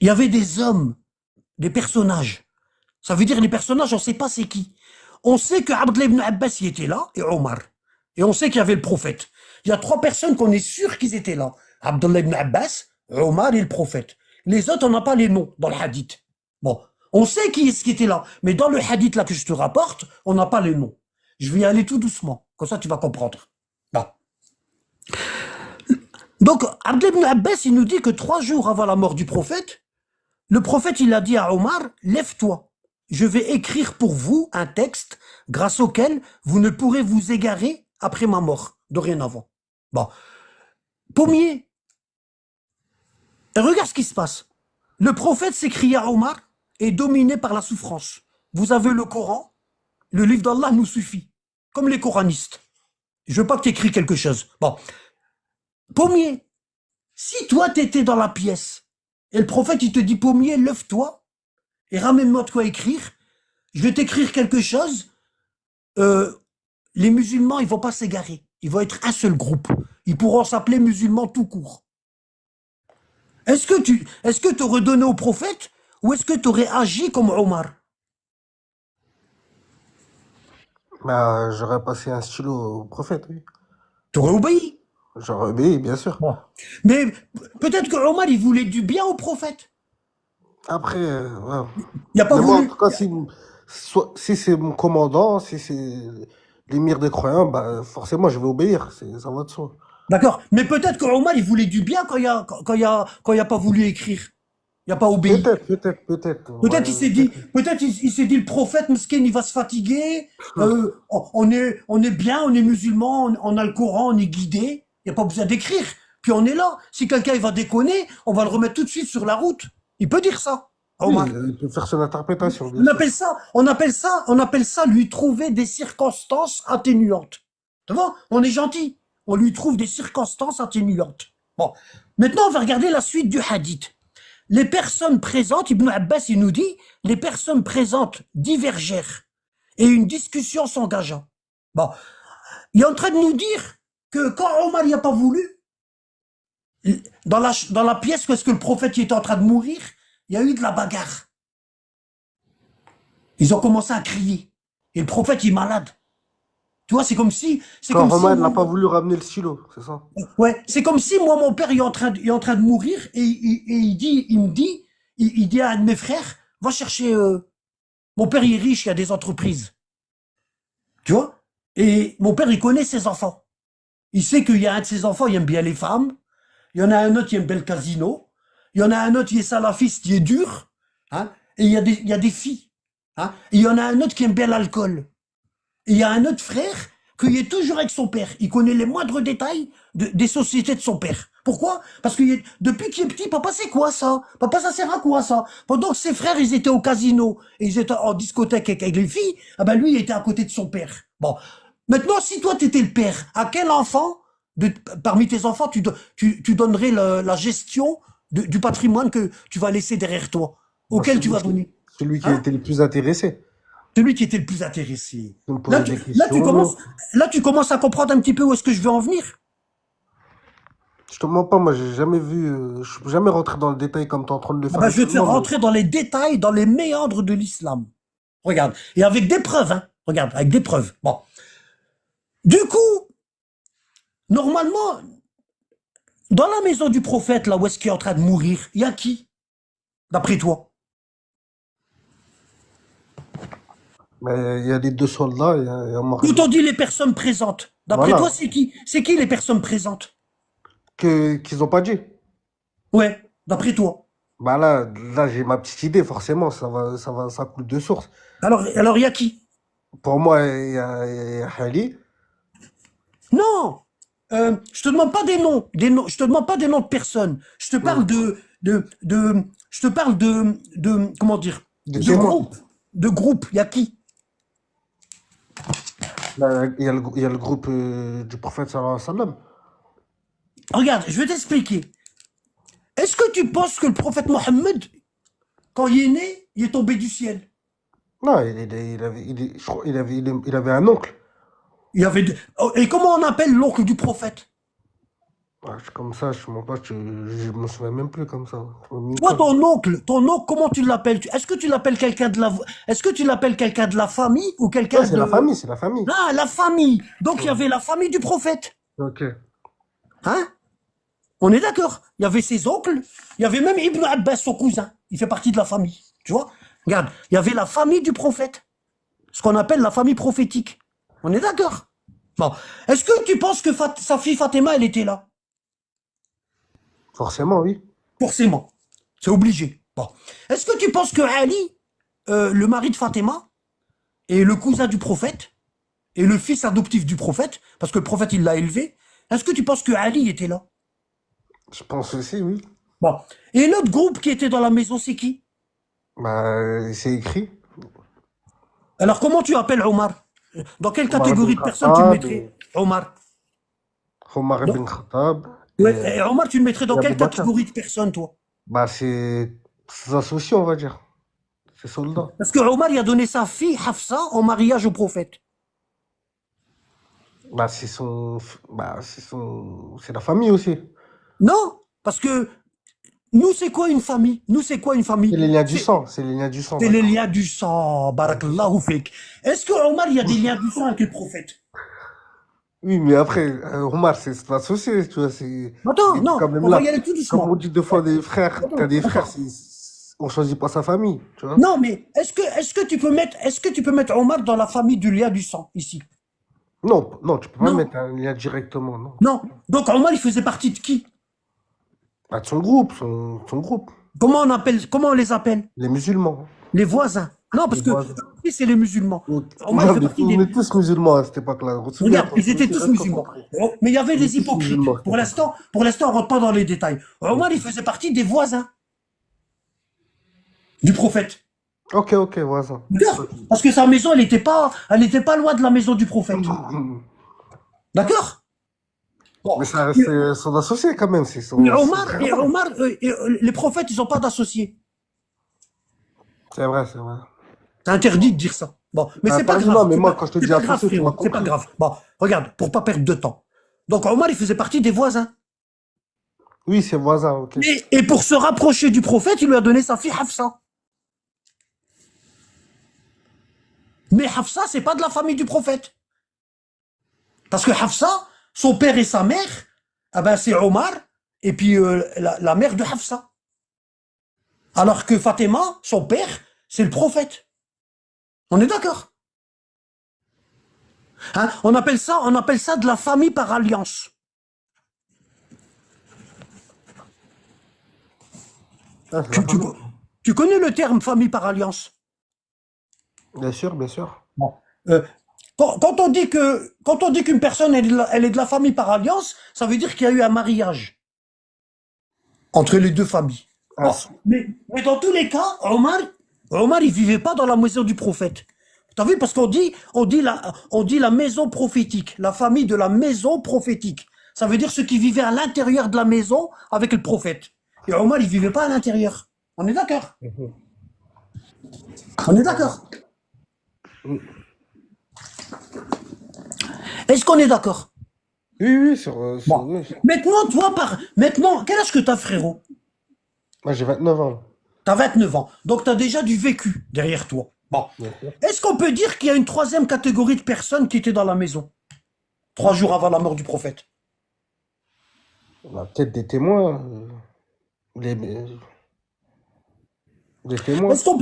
il y avait des hommes, des personnages. Ça veut dire les personnages, on ne sait pas c'est qui. On sait que Abdullah ibn Abbas y était là, et Omar. Et on sait qu'il y avait le prophète. Il y a 3 personnes qu'on est sûr qu'ils étaient là. Abdullah ibn Abbas, Omar et le prophète. Les autres, on n'a pas les noms dans le hadith. Bon, on sait qui est-ce qui était là. Mais dans le hadith là que je te rapporte, on n'a pas les noms. Je vais y aller tout doucement. Comme ça, tu vas comprendre. Bon. Donc, Abdullah ibn Abbas, il nous dit que 3 jours avant la mort du prophète, le prophète, il a dit à Omar, lève-toi. Je vais écrire pour vous un texte grâce auquel vous ne pourrez vous égarer après ma mort, dorénavant. Bon. Pommier. Et regarde ce qui se passe. Le prophète s'écria à Omar, est dominé par la souffrance. Vous avez le Coran, le livre d'Allah nous suffit. Comme les coranistes. Je veux pas que tu écris quelque chose. Bon. Pommier. Si toi t'étais dans la pièce, et le prophète il te dit, Pommier, lève-toi, et ramène-moi de quoi écrire, je vais t'écrire quelque chose, les musulmans, ils vont pas s'égarer. Ils vont être un seul groupe. Ils pourront s'appeler musulmans tout court. Est-ce que tu aurais donné au prophète ou est-ce que tu aurais agi comme Omar? Bah, j'aurais passé un stylo au prophète, oui. T'aurais obéi. J'aurais obéi, bien sûr. Bon. Mais peut-être que Omar, il voulait du bien au prophète. Après, ouais. Il n'a pas Mais moi, en voulu. tout cas, si c'est mon commandant, si c'est l'émir des croyants, bah, forcément, je vais obéir. Ça va de soi. D'accord. Mais peut-être que Omar, il voulait du bien quand il a pas voulu écrire. Il n'a pas obéi. Peut-être. Peut-être il Ouais, s'est dit, peut-être il s'est dit, le prophète, Meskin, il va se fatiguer. On est bien, on est musulman, on a le Coran, on est guidé. Il n'y a pas besoin d'écrire. Puis on est là. Si quelqu'un il va déconner, on va le remettre tout de suite sur la route. Il peut dire ça, oui, Omar. il peut faire son interprétation, bien On sûr. appelle ça, on appelle ça lui trouver des circonstances atténuantes. Tu vois, on est gentil. On lui trouve des circonstances atténuantes. Bon. Maintenant, on va regarder la suite du hadith. Les personnes présentes, Ibn Abbas, il nous dit, les personnes présentes divergèrent et une discussion s'engagea. Bon. Il est en train de nous dire que quand Omar n'y a pas voulu, dans la pièce où est-ce que le prophète était en train de mourir, il y a eu de la bagarre. Ils ont commencé à crier. Et le prophète, il est malade. Tu vois, c'est comme si, Quand Romain n'a pas voulu ramener le stylo, c'est ça? ouais, c'est comme si moi, mon père, il est en train de mourir et il dit à un de mes frères, va chercher, mon père, il est riche, il a des entreprises. Tu vois? Et mon père, il connaît ses enfants. Il sait qu'il y a un de ses enfants, il aime bien les femmes. Il y en a un autre qui aime bien le casino. Il y en a un autre qui est salafiste, qui est dur. Hein? Et il y a des filles. Hein? Et il y en a un autre qui aime bien l'alcool. Et il y a un autre frère qui est toujours avec son père. Il connaît les moindres détails des sociétés de son père. Pourquoi? Parce que depuis qu'il est petit, papa, c'est quoi ça? Papa, ça sert à quoi ça? Pendant que ses frères, ils étaient au casino et ils étaient en discothèque avec les filles, ah ben lui, il était à côté de son père. Bon. Maintenant, si toi, tu étais le père, à quel enfant, parmi tes enfants, tu donnerais la gestion du patrimoine que tu vas laisser derrière toi? Moi, Auquel tu vas donner? celui qui a Hein? été le plus intéressé. Celui qui était le plus intéressé. Il me Là, posait des là, questions. tu commences à comprendre un petit peu où est-ce que je veux en venir. Je te mens pas, moi, j'ai jamais vu, je suis jamais rentré dans le détail comme tu es en train de le Ah faire ben, je vais te faire actuellement, mais rentrer dans les détails, dans les méandres de l'islam. Regarde. Et avec des preuves, hein. Regarde, avec des preuves. Bon. Du coup, normalement, dans la maison du prophète, là où est-ce qu'il est en train de mourir, il y a qui? D'après toi? il y a les deux soldats, il y a Quand on dit les personnes présentes, d'après Voilà, toi, c'est qui? C'est qui les personnes présentes? qu'ils ont pas dit. Ouais, d'après toi. Bah là, j'ai ma petite idée, forcément, ça coule de source. Alors, il y a qui? Pour moi, il y a Ali. Non, je te demande pas des noms, je te demande pas des noms de personnes. Je te parle Hmm. je te parle comment dire, Des de témoins. groupe, de groupe. Il y a qui? Là, il y a le groupe du prophète sallallahu alayhi wa sallam. Regarde, je vais t'expliquer. Est-ce que tu penses que le prophète Mohammed, quand il est né, il est tombé du ciel? Non, je crois, il avait un oncle. Il y avait oh, et comment on appelle l'oncle du prophète? Ouais, comme ça, je m'en pas, je me souviens même plus comme ça. Toi, ton oncle, comment tu l'appelles? Est-ce que tu l'appelles quelqu'un de la, est-ce que tu l'appelles quelqu'un de la famille ou Ouais, quelqu'un c'est la de, famille, c'est la famille. ah, la famille. Donc il y Ouais. avait la famille du prophète. Ok. Hein? On est d'accord. Il y avait ses oncles, il y avait même Ibn Abbas, son cousin. Il fait partie de la famille. Tu vois? Regarde, il y avait la famille du prophète. Ce qu'on appelle la famille prophétique. On est d'accord? Bon. Est-ce que tu penses que sa fille Fatima, elle était là? Forcément, oui. Forcément. C'est obligé. Bon. Est-ce que tu penses que Ali, le mari de Fatima, est le cousin du prophète, et le fils adoptif du prophète, parce que le prophète, il l'a élevé? Est-ce que tu penses que Ali était là? Je pense aussi, oui. Bon. Et l'autre groupe qui était dans la maison, c'est qui? Bah, c'est écrit. Alors, comment tu appelles Omar? Dans quelle Omar ibn catégorie de personnes tu le Khattab, mettrais, Omar? Omar Dans- ibn Khattab, Ouais, et Omar, tu le mettrais et dans Abu quelle Bakr. catégorie de personnes, toi? Bah, c'est ses associés, on va dire. Ses soldats. Parce que Omar, il a donné sa fille, Hafsa, en mariage au prophète. Bah, c'est la famille aussi. Non, parce que Nous, c'est quoi une famille? Nous, c'est quoi une famille? C'est les liens du sang. C'est les liens du sang. C'est les D'accord. liens du sang. Barakallahu fik. Est-ce que Omar, il y a des liens du sang avec le prophète? Oui, mais après, Omar, c'est pas associé, tu vois. Attends, Il est non, quand même on va là. y aller tout Comme on doucement. dit deux fois des frères, t'as Attends, des frères, attends. on choisit pas sa famille, tu vois. Non, mais est-ce que tu peux mettre Omar dans la famille du lien du sang, ici? Non, non, tu peux pas Non, mettre un lien directement, non. non. Donc Omar, il faisait partie de qui? Bah, de son groupe, son groupe. Comment on les appelle? Les musulmans. Les voisins. Non, parce Les que voisins. c'est les musulmans. Omar, il Non, fait mais partie on des... est tous musulmans à cette époque-là. Regarde, Souviens-toi, ils étaient tu tous restes musulmans. concentré. Oh, mais il y avait On est des tous hypocrites. musulmans à cette Pour l'instant, on rentre pas dans les détails. Omar, il faisait partie des voisins du prophète. Ok, voisin. D'accord? Parce que sa maison, elle n'était pas loin de la maison du prophète. D'accord? Bon. Mais ça reste son associé quand même, c'est son. Mais Omar, les prophètes, ils n'ont pas d'associés. C'est vrai, c'est vrai. C'est interdit de dire ça. Bon, mais Ah, c'est pas pardon, grave. non, mais c'est moi, pas- quand je te c'est dis pas grave, associé, tu frérot, m'as c'est pas compris. grave. Bon, regarde, pour pas perdre de temps. Donc Omar, il faisait partie des voisins. Oui, c'est voisin, ok. Et pour se rapprocher du prophète, il lui a donné sa fille Hafsa. Mais Hafsa, c'est pas de la famille du prophète. Parce que Hafsa, son père et sa mère, ah ben c'est Omar, et puis la mère de Hafsa. Alors que Fatima, son père, c'est le prophète. On est d'accord? Hein, on appelle ça de la famille par alliance. Ah, c'est Tu, la tu- famille. tu connais le terme famille par alliance? Bien sûr, bien sûr. Bon. Quand on dit qu'une personne elle est de la famille par alliance, ça veut dire qu'il y a eu un mariage entre les deux familles. Ah, Bon. Mais dans tous les cas, Omar, il vivait pas dans la maison du prophète. T'as vu? Parce qu'on dit la maison prophétique, la famille de la maison prophétique. Ça veut dire ceux qui vivaient à l'intérieur de la maison avec le prophète. Et Omar, il vivait pas à l'intérieur. On est d'accord? On est d'accord? Est-ce qu'on est d'accord? oui, Bon. oui. Maintenant, quel âge que t'as, frérot? Moi, j'ai 29 ans. T'as 29 ans. Donc t'as déjà du vécu derrière toi. Bon. Bien sûr. Est-ce qu'on peut dire qu'il y a une troisième catégorie de personnes qui étaient dans la maison 3 jours avant la mort du prophète? On a peut-être des témoins. Les, des témoins. Est-ce qu'on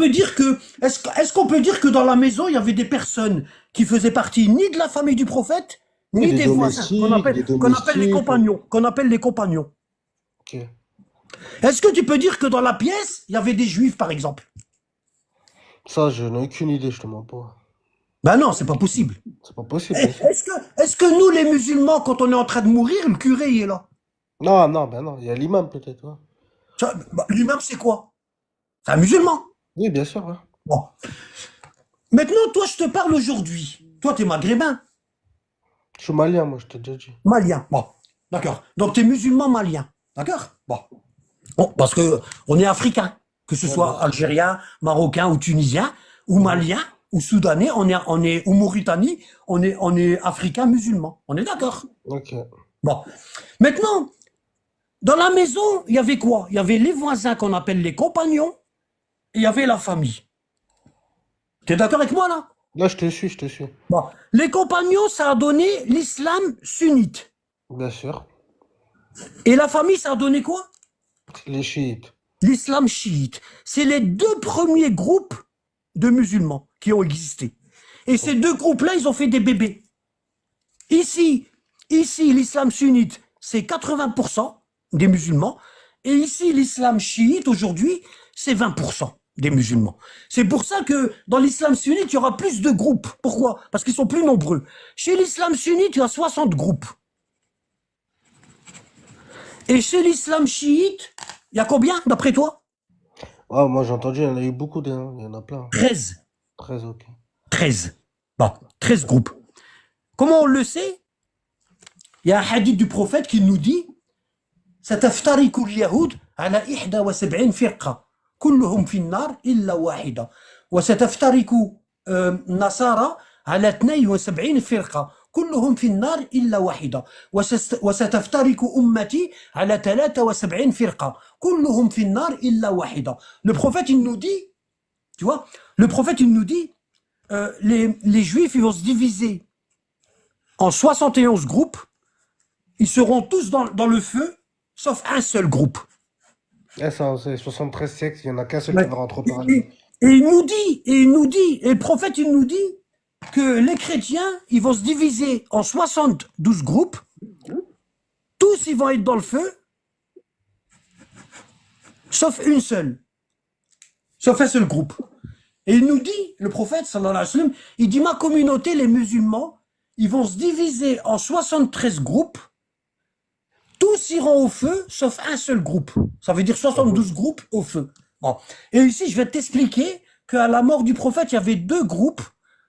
peut dire que dans la maison, il y avait des personnes qui faisaient partie ni de la famille du prophète, Oui, ni des des voisins, domestiques, des qu'on appelle les domestiques. compagnons, qu'on appelle les compagnons? Ok. Est-ce que tu peux dire que dans la pièce, il y avait des juifs, par exemple? Ça, je n'ai aucune idée, je te mens pas. Ben non, c'est pas possible. C'est pas possible, Eh, bien sûr. Est-ce que nous, les musulmans, quand on est en train de mourir, le curé, il est là? Non, ben non, il y a l'imam peut-être. Ouais. L'imam, c'est quoi? C'est un musulman. Oui, bien sûr. Ouais. Bon. Maintenant, toi, je te parle aujourd'hui. Toi, t'es maghrébin, Je suis malien, moi, je t'ai déjà dit. malien. Bon, d'accord. Donc, t'es musulman malien. D'accord? Bon, parce que on est africain. Que ce soit algérien, marocain ou tunisien, ou malien, ou soudanais, ou Mauritanie, on est africain musulman. On est d'accord? Ok. Bon. Maintenant, dans la maison, il y avait quoi? Il y avait les voisins qu'on appelle les compagnons, et il y avait la famille. T'es d'accord avec moi, là? Là, je te suis. Bon. Les compagnons, ça a donné l'islam sunnite. Bien sûr. Et la famille, ça a donné quoi? Les chiites. L'islam chiite. C'est les 2 premiers groupes de musulmans qui ont existé. Et ces 2 groupes-là, ils ont fait des bébés. Ici, l'islam sunnite, c'est 80% des musulmans. Et ici, l'islam chiite, aujourd'hui, c'est 20% des musulmans. C'est pour ça que dans l'islam sunnite, il y aura plus de groupes. Pourquoi? Parce qu'ils sont plus nombreux. Chez l'islam sunnite, il y a 60 groupes. Et chez l'islam chiite, il y a combien, d'après toi? Ah, moi, j'ai entendu, il y en a eu beaucoup, il y en a plein. 13. 13, ok. 13. Bon, 13 groupes. Comment on le sait? Il y a un hadith du prophète qui nous dit ستفترق اليهود على 71 فرقة كلهم في النار إلا واحدة وستفترق النصارى على 72 فرقة كلهم في النار إلا واحدة وستفترق أمتي على 73 فرقة كلهم في النار إلا واحدة. Le prophète il nous dit, tu vois, le prophète il nous dit les juifs ils vont se diviser en 71 groupes, ils seront tous dans le feu sauf un seul groupe. Eh, ça, c'est 73 siècles, il n'y en a qu'un seul Ouais. qui va rentrer au paradis. Et le prophète il nous dit que les chrétiens ils vont se diviser en 72 groupes, tous ils vont être dans le feu, sauf un seul groupe. Et il nous dit, le prophète sallallahu alayhi wa sallam, il dit ma communauté, les musulmans, ils vont se diviser en 73 groupes, tous iront au feu, sauf un seul groupe. Ça veut dire 72 groupes au feu. Bon. Et ici, je vais t'expliquer qu'à la mort du prophète, il y avait deux groupes.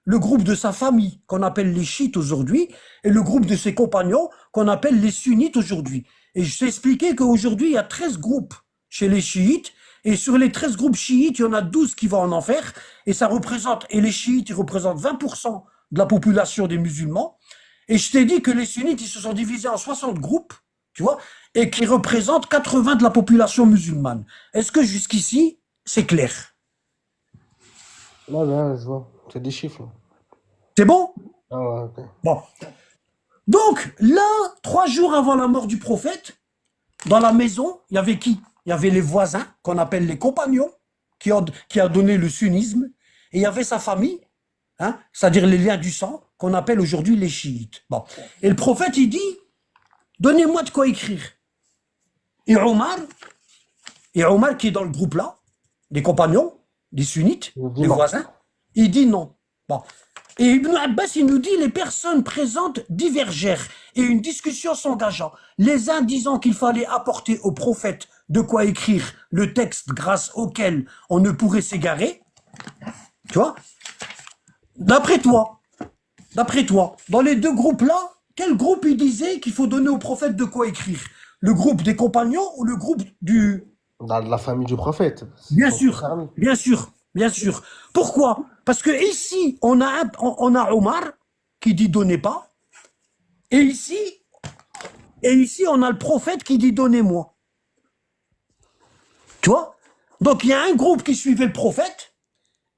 Le groupe de sa famille, qu'on appelle les chiites aujourd'hui, et le groupe de ses compagnons, qu'on appelle les sunnites aujourd'hui. Et je t'ai expliqué qu'aujourd'hui, il y a 13 groupes chez les chiites, et sur les 13 groupes chiites, il y en a 12 qui vont en enfer, et ça représente, et les chiites, ils représentent 20% de la population des musulmans. Et je t'ai dit que les sunnites, ils se sont divisés en 60 groupes, tu vois, et qui représentent 80 de la population musulmane. Est-ce que jusqu'ici, c'est clair? Là, je vois. C'est des chiffres. Là. C'est bon? Ah ouais, ok. Bon. Donc, là, 3 jours avant la mort du prophète, dans la maison, il y avait qui? Il y avait les voisins, qu'on appelle les compagnons, qui a donné le sunnisme, et il y avait sa famille, hein, c'est-à-dire les liens du sang, qu'on appelle aujourd'hui les chiites. Bon. Et le prophète, il dit, donnez-moi de quoi écrire. Et Omar qui est dans le groupe là, des compagnons, des sunnites, des voisins, il dit non. Bon. Et Ibn Abbas, il nous dit, les personnes présentes divergèrent et une discussion s'engagea. Les uns disant qu'il fallait apporter au prophète de quoi écrire le texte grâce auquel on ne pourrait s'égarer. Tu vois? D'après toi, dans les deux groupes-là, quel groupe il disait qu'il faut donner au prophète de quoi écrire? Le groupe des compagnons ou le groupe du... Dans la famille du prophète. Bien sûr. Pourquoi? Parce que ici, on a Omar qui dit donnez pas, et ici, on a le prophète qui dit donnez-moi. Tu vois? Donc il y a un groupe qui suivait le prophète,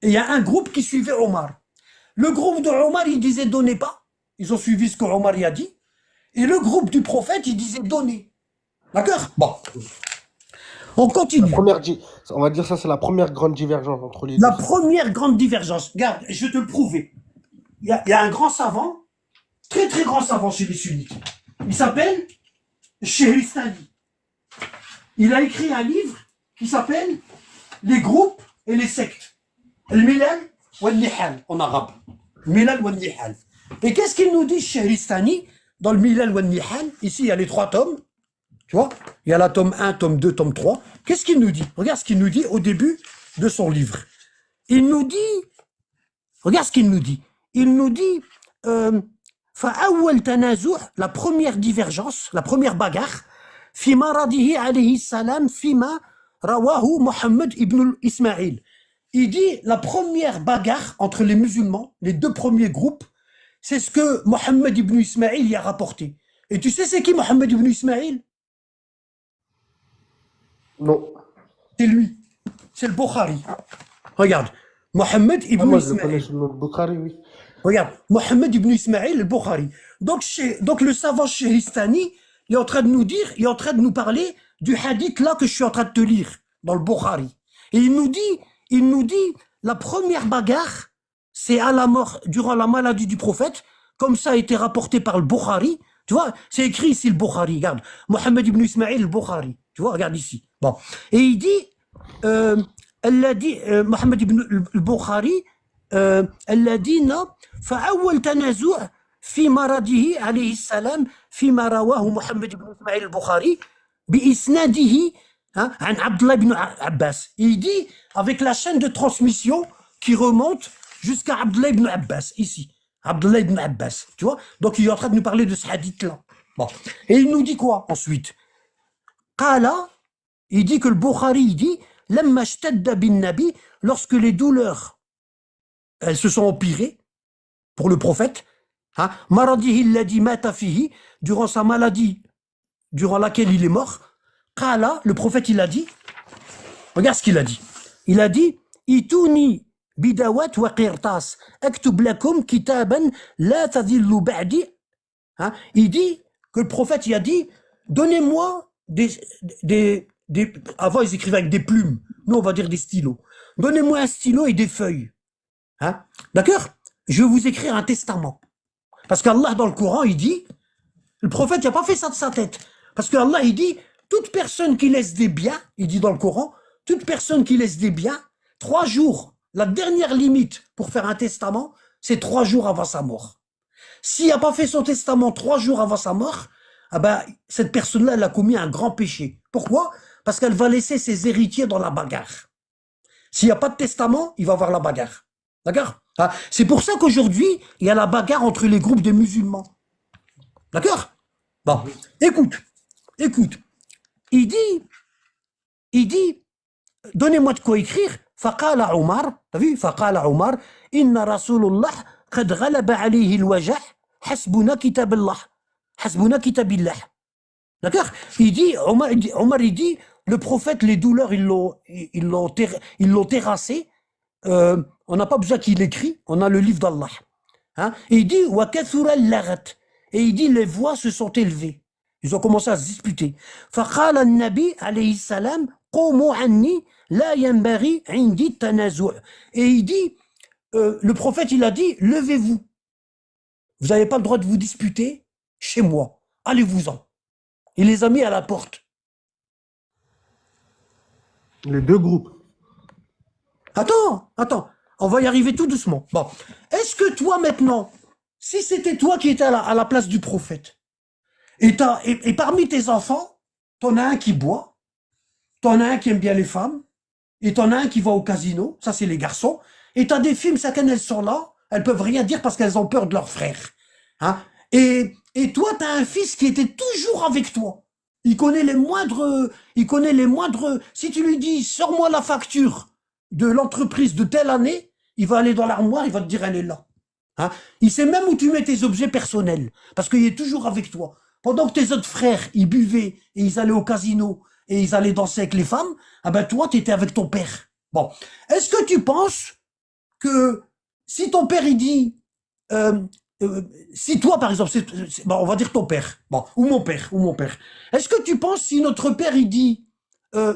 et il y a un groupe qui suivait Omar. Le groupe de Omar, il disait donnez pas, ils ont suivi ce que Omar y a dit, et le groupe du prophète, il disait donnez. D'accord? Bon. On continue. On va dire ça, c'est la première grande divergence entre les deux. La première grande divergence. Regarde, je vais te le prouver. Il y a un grand savant, très très grand savant chez les sunnites. Il s'appelle Shahristani. Il a écrit un livre qui s'appelle Les groupes et les sectes. Al-Milal wal-Nihal en arabe. Milal wal-Nihal. Et qu'est-ce qu'il nous dit Shahristani dans le Milal wal-Nihal? Ici, il y a les 3 tomes. Tu vois, il y a la tome 1, tome 2, tome 3. Qu'est-ce qu'il nous dit? Regarde ce qu'il nous dit au début de son livre. Il nous dit, regarde ce qu'il nous dit. Il nous dit, فأول تنازع, la première divergence, la première bagarre, في مرضه عليه السلام فيما رواه محمد ibn Ismaïl. Il dit, la première bagarre entre les musulmans, les deux premiers groupes, c'est ce que Mohammed ibn Ismaïl y a rapporté. Et tu sais c'est qui Mohammed ibn Ismaïl? Non. C'est lui. C'est le Bukhari. Regarde. Mohammed ibn Moi, je le Ismaïl. connais sous le nom de Bukhari, oui. Regarde. Mohammed ibn Ismaïl, le Bukhari. Donc le savant Shahristani, il est en train de nous dire, il est en train de nous parler du hadith là que je suis en train de te lire, dans le Bukhari. Et il nous dit, la première bagarre, c'est à la mort, durant la maladie du prophète, comme ça a été rapporté par le Bukhari. Tu vois, c'est écrit ici le Bukhari, regarde. Mohammed ibn Ismaïl, le Bukhari. Tu vois, regarde ici. Bon. Et il dit, Mohammed ibn al-Bukhari, الذين فأول تنازع في مرضه عليه السلام فيما رواه محمد بن إسماعيل البخاري بإسناده عن عبد الله بن Abbas. Il dit avec la chaîne de transmission qui remonte jusqu'à Abdullah ibn Abbas ici. Abdullah ibn Abbas, tu vois? Donc il est en train de nous parler de ce hadith-là. Bon. Et il nous dit quoi ensuite? Qala, il dit que le Bukhari, il dit Lamma ishtadda bin Nabi, lorsque les douleurs elles se sont empirées pour le prophète, Hein, maradihi alladhi mata fihi, durant sa maladie, durant laquelle il est mort. Qala, le prophète, il a dit, regarde ce qu'il a dit. Il a dit, Ituni bidawat wa qirtas, aktub lakum kitaban la tadillu ba'di. Hein, il dit que le prophète, il a dit, donnez-moi avant ils écrivaient avec des plumes, nous on va dire des stylos. Donnez-moi un stylo et des feuilles. Hein, d'accord? Je vais vous écrire un testament. Parce qu'Allah dans le Coran, il dit, le prophète n'a pas fait ça de sa tête. Parce qu'Allah, il dit, toute personne qui laisse des biens, il dit dans le Coran, toute personne qui laisse des biens, 3 jours, la dernière limite pour faire un testament, c'est 3 jours avant sa mort. S'il n'a pas fait son testament 3 jours avant sa mort, ah ben, cette personne-là, elle a commis un grand péché. Pourquoi? Parce qu'elle va laisser ses héritiers dans la bagarre. S'il n'y a pas de testament, il va avoir la bagarre. D'accord? Ah, c'est pour ça qu'aujourd'hui, il y a la bagarre entre les groupes des musulmans. D'accord? Bon, écoute. Il dit, donnez-moi de quoi écrire. Faqala Omar, t'as vu? Faqala Omar, inna Rasulullah qad ghalaba alayhi al-wajah, hasbuna kitabillah. Hasbuna kitabillah. D'accord? Il dit, Omar, il dit, le prophète, les douleurs, ils l'ont terrassé. On n'a pas besoin qu'il écrit, on a le livre d'Allah. Hein? Et il dit, wa kathura al-laghat. Et il dit, les voix se sont élevées. Ils ont commencé à se disputer. فقال النبي عليه السلام قوموا عني لا ينبغي عندي التنازع. Et il dit, le prophète il a dit, levez-vous. Vous n'avez pas le droit de vous disputer chez moi. Allez-vous-en. Il les a mis à la porte. Les deux groupes. Attends. On va y arriver tout doucement. Bon. Est-ce que toi maintenant, si c'était toi qui étais à la place du prophète, et parmi tes enfants, t'en as un qui boit, t'en as un qui aime bien les femmes, et t'en as un qui va au casino, ça c'est les garçons, et t'as des filles, chacun elles sont là, elles peuvent rien dire parce qu'elles ont peur de leur frère. Hein? Et toi, t'as un fils qui était toujours avec toi. Il connaît les moindres, si tu lui dis, sors-moi la facture de l'entreprise de telle année, il va aller dans l'armoire, il va te dire, elle est là. Hein? Il sait même où tu mets tes objets personnels, parce qu'il est toujours avec toi. Pendant que tes autres frères, ils buvaient, et ils allaient au casino, et ils allaient danser avec les femmes, ah ben toi, tu étais avec ton père. Bon. Est-ce que tu penses que si ton père, il dit, si toi, par exemple, bon, on va dire ton père, bon, ou mon père, est-ce que tu penses si notre père, il dit,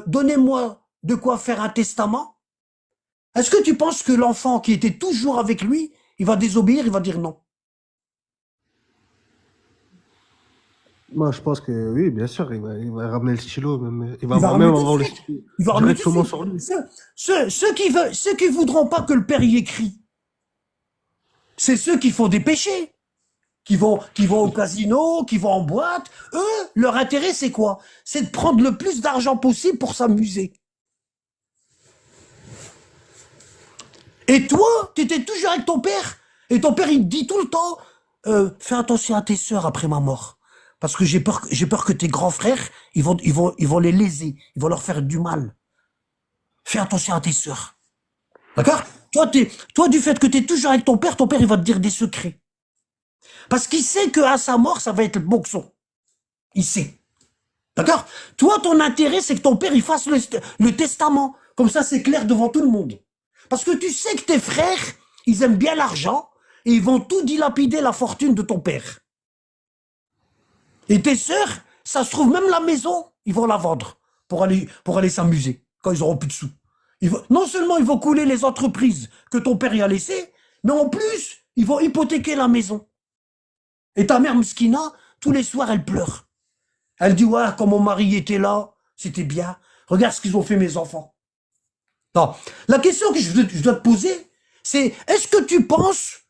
donnez-moi de quoi faire un testament, est-ce que tu penses que l'enfant qui était toujours avec lui, il va désobéir, il va dire non? Moi, je pense que oui, bien sûr, il va ramener le stylo, même, il va Il va même ramener avoir tout le de suite. stylo Il va ramener tout de directement suite. sur lui. Ceux qui voudront pas que le père y écrit, c'est ceux qui font des péchés, qui vont au casino, qui vont en boîte. Eux, leur intérêt, c'est quoi? C'est de prendre le plus d'argent possible pour s'amuser. Et toi, tu étais toujours avec ton père, et ton père, il te dit tout le temps, fais attention à tes sœurs après ma mort. Parce que j'ai peur que tes grands frères, ils vont les léser, ils vont leur faire du mal. Fais attention à tes sœurs. D'accord? Toi, du fait que tu es toujours avec ton père, il va te dire des secrets. Parce qu'il sait qu'à sa mort, ça va être le boxon. Il sait. D'accord? Toi, ton intérêt, c'est que ton père, il fasse le testament. Comme ça, c'est clair devant tout le monde. Parce que tu sais que tes frères, ils aiment bien l'argent, et ils vont tout dilapider la fortune de ton père. Et tes sœurs, ça se trouve, même la maison, ils vont la vendre pour aller s'amuser quand ils auront plus de sous. Non seulement ils vont couler les entreprises que ton père y a laissées, mais en plus, ils vont hypothéquer la maison. Et ta mère Mskina, tous les soirs, elle pleure. Elle dit, ouais, quand mon mari était là, c'était bien. Regarde ce qu'ils ont fait mes enfants. Non. La question que je dois te poser, c'est, est-ce que tu penses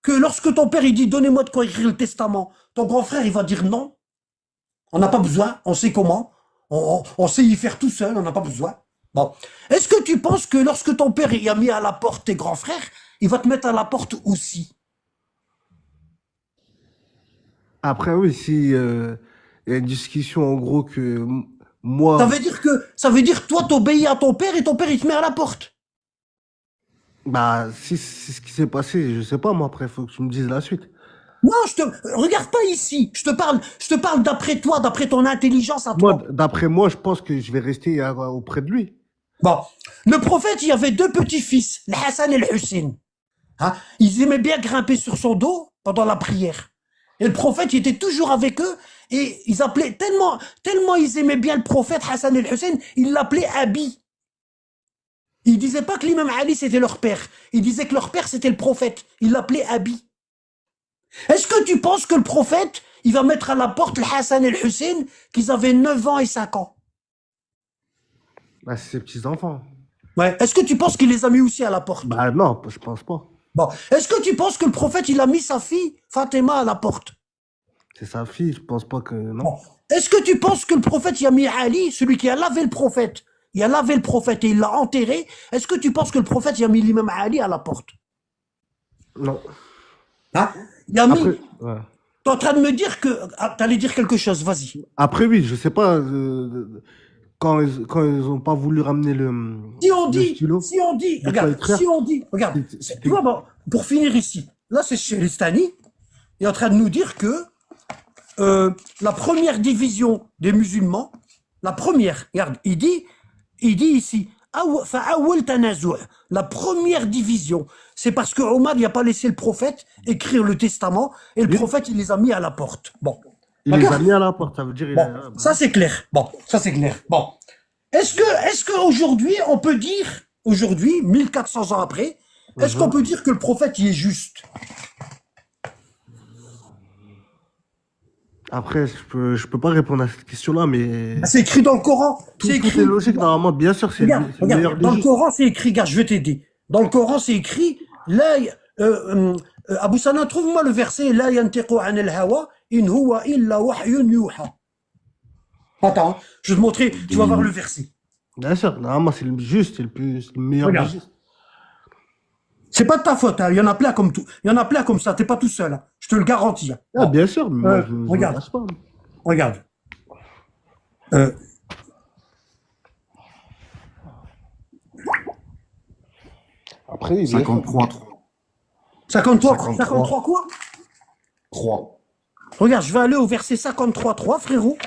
que lorsque ton père il dit, donnez-moi de quoi écrire le testament, ton grand frère, il va dire non? On n'a pas besoin, on sait comment. On sait y faire tout seul, on n'a pas besoin. Bon. Est-ce que tu penses que lorsque ton père il a mis à la porte tes grands frères, il va te mettre à la porte aussi? Après, oui, si il y a une discussion en gros que moi, Ça veut dire toi t'obéis à ton père et ton père il te met à la porte. bah, si c'est ce qui s'est passé, je sais pas, moi, après, faut que tu me dises la suite. Non, regarde pas ici. Je te parle d'après toi, d'après ton intelligence à Moi, toi. d'après moi, je pense que je vais rester auprès de lui. Bon. Le prophète, il y avait deux petits-fils, le Hassan et le Hussein. Hein? Ils aimaient bien grimper sur son dos pendant la prière. Et le prophète, il était toujours avec eux et ils appelaient tellement ils aimaient bien le prophète Hassan et le Hussein, ils l'appelaient Abi. Ils disaient pas que l'imam Ali c'était leur père. Ils disaient que leur père c'était le prophète. Ils l'appelaient Abi. Est-ce que tu penses que le prophète, il va mettre à la porte le Hassan et le Hussein qu'ils avaient 9 ans et 5 ans? Bah, c'est ses petits-enfants. Ouais. Est-ce que tu penses qu'il les a mis aussi à la porte? Bah non, je pense pas. Bon. Est-ce que tu penses que le prophète, il a mis sa fille, Fatima, à la porte? C'est sa fille, je pense pas que... Non. Bon. Est-ce que tu penses que le prophète, il a mis Ali, celui qui a lavé le prophète, il a lavé le prophète et il l'a enterré? Est-ce que tu penses que le prophète, il a mis l'imam Ali à la porte? Non. Hein? Il a mis... Après, ouais. T'es en train de me dire que... Ah, t'allais dire quelque chose, vas-y. Après, oui, je sais pas, quand ils ont pas voulu ramener Si on le dit, stylo, de quoi écrire, regarde, c'était- tu vois, bon, pour finir ici, là c'est Sheristani, il est en train de nous dire que la première division des musulmans, la première, regarde, il dit ici, la première division, c'est parce que Omar n'a pas laissé le prophète écrire le testament et le Oui. prophète il les a mis à la porte. Bon. il les a D'accord. mis à la porte, ça veut dire... Bon, ça c'est clair. Bon, ça c'est clair. Bon. Est-ce qu'aujourd'hui, on peut dire, aujourd'hui, 1400 ans après, est-ce qu'on peut dire que le prophète y est juste? Après, je peux pas répondre à cette question-là, mais C'est écrit dans le Coran. tout, C'est tout écrit. est logique, normalement, bien sûr, c'est le meilleur Regarde, des dans le justes. Coran, c'est écrit, regarde, je vais t'aider. Dans le Coran, c'est écrit, là, Abu Sana, trouve-moi le verset, la yantiqu an al-hawa, in huwa illa wahyun yuha. Attends, hein, je vais te montrer, tu vas voir le verset. Bien sûr, normalement, c'est le juste, c'est le meilleur des Regarde. justes. C'est pas de ta faute, hein. Il y en a plein comme tout. Il y en a plein comme ça, t'es pas tout seul, hein. Je te le garantis. Hein. Ah, bien sûr, mais moi, je me regarde. lâche pas. Regarde. Après, il 53, 53 53. quoi? 3. Regarde, je vais aller au verset 53.3, frérot.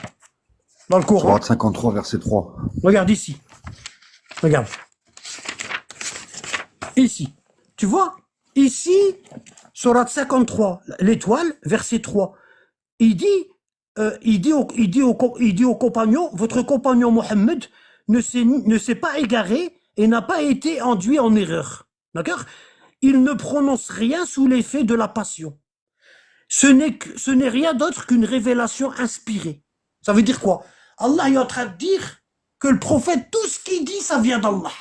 Dans le Coran. Sourate 53, verset 3. Regarde ici. Regarde. Ici. Tu vois? Ici, Sourate 53, l'étoile, verset 3. Il dit au compagnon, votre compagnon Mohammed ne s'est pas égaré et n'a pas été enduit en erreur. D'accord? Il ne prononce rien sous l'effet de la passion. Ce n'est rien d'autre qu'une révélation inspirée. Ça veut dire quoi? Allah est en train de dire que le prophète, tout ce qu'il dit, ça vient d'Allah.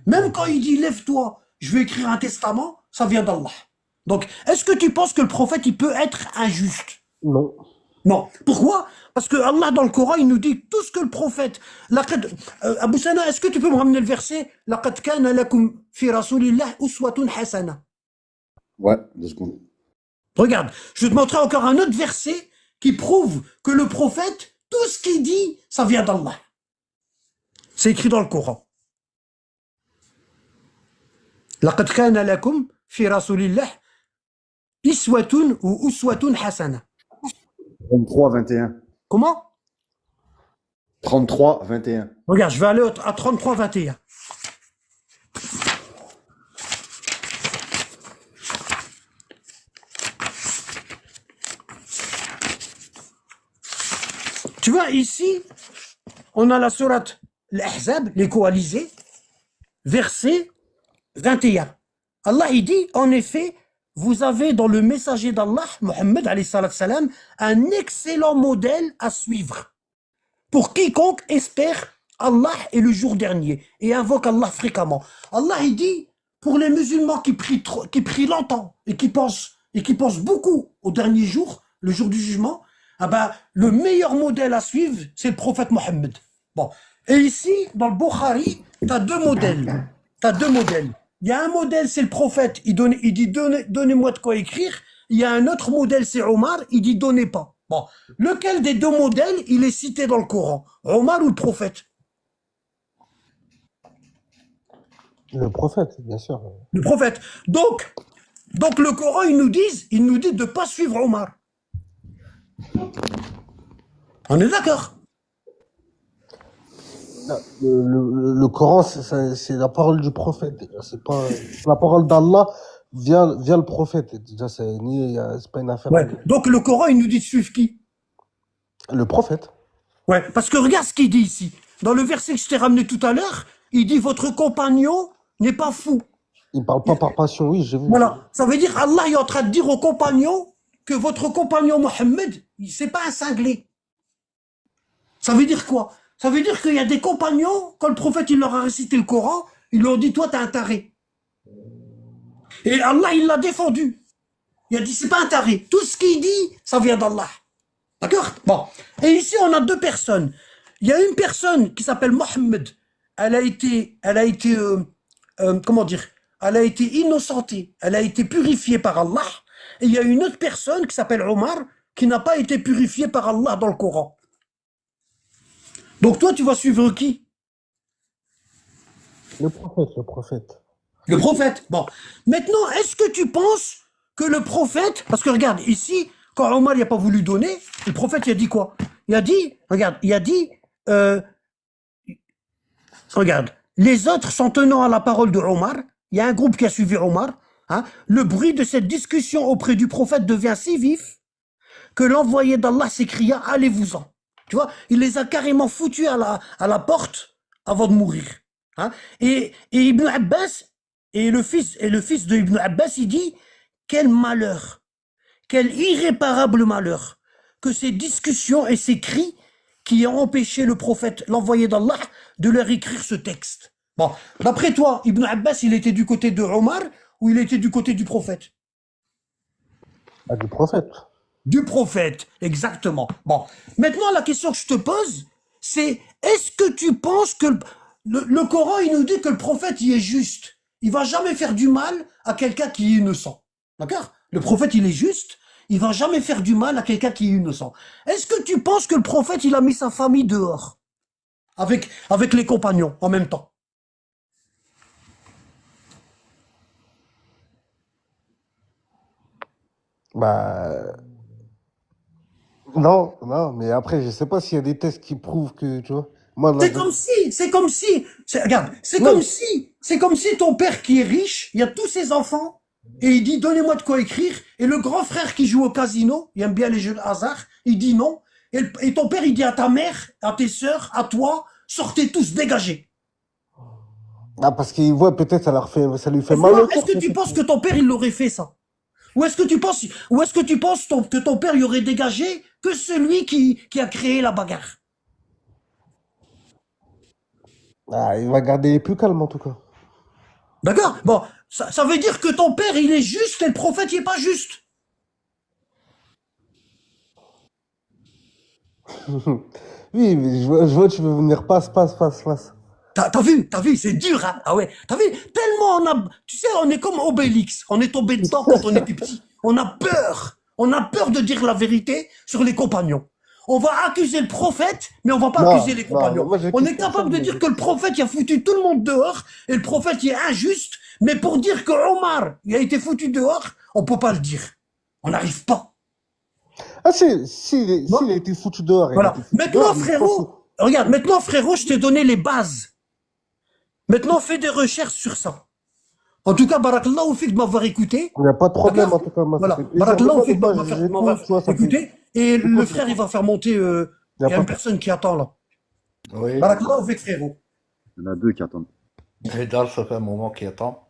Même quand il dit lève-toi, je vais écrire un testament, ça vient d'Allah. Donc, est-ce que tu penses que le prophète, il peut être injuste? Non. Non. Pourquoi? Parce que Allah, dans le Coran, il nous dit tout ce que le prophète... Abu Sana, est-ce que tu peux me ramener le verset? لَقَدْ كَانَ لَكُمْ فِي رَسُولِ اللَّهِ أُسْوَةٌ حَسَنَةٌ. Ouais, 2 secondes. Regarde, je vais te montrer encore un autre verset qui prouve que le prophète, tout ce qu'il dit, ça vient d'Allah. C'est écrit dans le Coran. لَقَدْ كَانَ لَكُمْ فِي رَسُولِ اللَّهِ إِسْوَةٌ ou أُسْوَةٌ حَسَنَةٌ. 33, 21. Comment? 33, 21. Regarde, je vais aller à 33-21. Tu vois, ici, on a la sourate l'Ahzab, les coalisés, verset 21. Allah, il dit, en effet, vous avez dans le messager d'Allah, Mohammed, alayhi salatu salam, un excellent modèle à suivre pour quiconque espère Allah et le jour dernier et invoque Allah fréquemment. Allah, il dit, pour les musulmans qui prient longtemps et qui pensent beaucoup au dernier jour, le jour du jugement, ah ben, le meilleur modèle à suivre, c'est le prophète Mohammed. Bon. Et ici, dans le Bukhari, tu as deux modèles. Il y a un modèle, c'est le prophète, il dit donnez-moi de quoi écrire. Il y a un autre modèle, c'est Omar, il dit donnez pas. Bon. Lequel des deux modèles, il est cité dans le Coran? Omar ou le prophète? Le prophète, bien sûr. Le prophète. Donc, Donc le Coran, il nous dit de ne pas suivre Omar. On est d'accord? Le Coran, c'est la parole du prophète. Déjà. C'est pas la parole d'Allah via le prophète. Déjà, c'est pas une affaire. Ouais. Donc le Coran, il nous dit de suivre qui? Le prophète. Ouais, parce que regarde ce qu'il dit ici. Dans le verset que je t'ai ramené tout à l'heure, il dit votre compagnon n'est pas fou. Il parle pas par passion, oui, j'ai vu. Voilà. Ça veut dire Allah est en train de dire au compagnon que votre compagnon Mohammed, c'est pas un cinglé. Ça veut dire quoi? Ça veut dire qu'il y a des compagnons, quand le prophète il leur a récité le Coran, ils lui ont dit toi t'es un taré. Et Allah il l'a défendu. Il a dit c'est pas un taré. Tout ce qu'il dit, ça vient d'Allah. D'accord? Bon. Et ici on a deux personnes. Il y a une personne qui s'appelle Mohammed. Elle a été comment dire? Elle a été innocentée. Elle a été purifiée par Allah. Et il y a une autre personne qui s'appelle Omar qui n'a pas été purifiée par Allah dans le Coran. Donc toi, tu vas suivre qui? Le prophète, le prophète. Le prophète. Bon. Maintenant, est-ce que tu penses que le prophète... Parce que regarde, ici, quand Omar n'a pas voulu donner, le prophète, il a dit quoi? Il a dit, regarde, il a dit... regarde, les autres s'en tenant à la parole de Omar, il y a un groupe qui a suivi Omar, hein, le bruit de cette discussion auprès du prophète devient si vif que l'envoyé d'Allah s'écria, allez-vous-en. Tu vois, il les a carrément foutus à la porte avant de mourir. Hein. Et Ibn Abbas, et le fils de Ibn Abbas, il dit, quel malheur, quel irréparable malheur, que ces discussions et ces cris qui ont empêché le prophète, l'envoyé d'Allah, de leur écrire ce texte. Bon, d'après toi, Ibn Abbas, il était du côté de Omar ou il était du côté du prophète? Ah, du prophète. Du prophète, exactement. Bon, maintenant la question que je te pose, c'est est-ce que tu penses que le Coran, il nous dit que le prophète, il est juste. Il va jamais faire du mal à quelqu'un qui est innocent. D'accord? Le prophète, il est juste. Il va jamais faire du mal à quelqu'un qui est innocent. Est-ce que tu penses que le prophète, il a mis sa famille dehors? Avec les compagnons, en même temps? Bah... Non, mais après, je sais pas s'il y a des tests qui prouvent que, tu vois. Moi, là, Regarde, Non. c'est comme si ton père qui est riche, il y a tous ses enfants, et il dit, donnez-moi de quoi écrire, et le grand frère qui joue au casino, il aime bien les jeux de hasard, il dit non, et ton père, il dit à ta mère, à tes sœurs, à toi, sortez tous, dégagez. Ah, parce qu'il voit peut-être ça lui fait mal au Est-ce cœur. que tu penses que ton père, il l'aurait fait, ça? Ou est-ce que tu penses que ton père, il aurait dégagé que celui qui a créé la bagarre? Ah, il va garder les plus calmes, en tout cas. D'accord? Bon, ça veut dire que ton père, il est juste et le prophète, il est pas juste. Oui, mais je vois, tu veux venir passe. T'as vu, c'est dur, hein? Ah ouais, t'as vu, tellement tu sais, on est comme Obélix, on est tombé dedans quand on était petit. On a peur de dire la vérité sur les compagnons. On va accuser le prophète, mais on va pas accuser les compagnons. moi, On est capable de dire que le prophète, il a foutu tout le monde dehors, et le prophète, il est injuste, mais pour dire que Omar, il a été foutu dehors, on peut pas le dire. On n'arrive pas. Ah, s'il a été foutu dehors. Voilà. Maintenant, frérot, regarde, je t'ai donné les bases. Maintenant, fais des recherches sur ça. En tout cas, barakallahu fik de m'avoir écouté. Il n'y a pas de problème, en tout cas. Voilà, barakallahu fik de m'avoir écouté. Et le frère, il va faire monter... il y a une personne qui attend, là. Oui. Barakallahu fik, frérot. Il y en a deux qui attendent. Et Dal, ça fait un moment qu'il attend.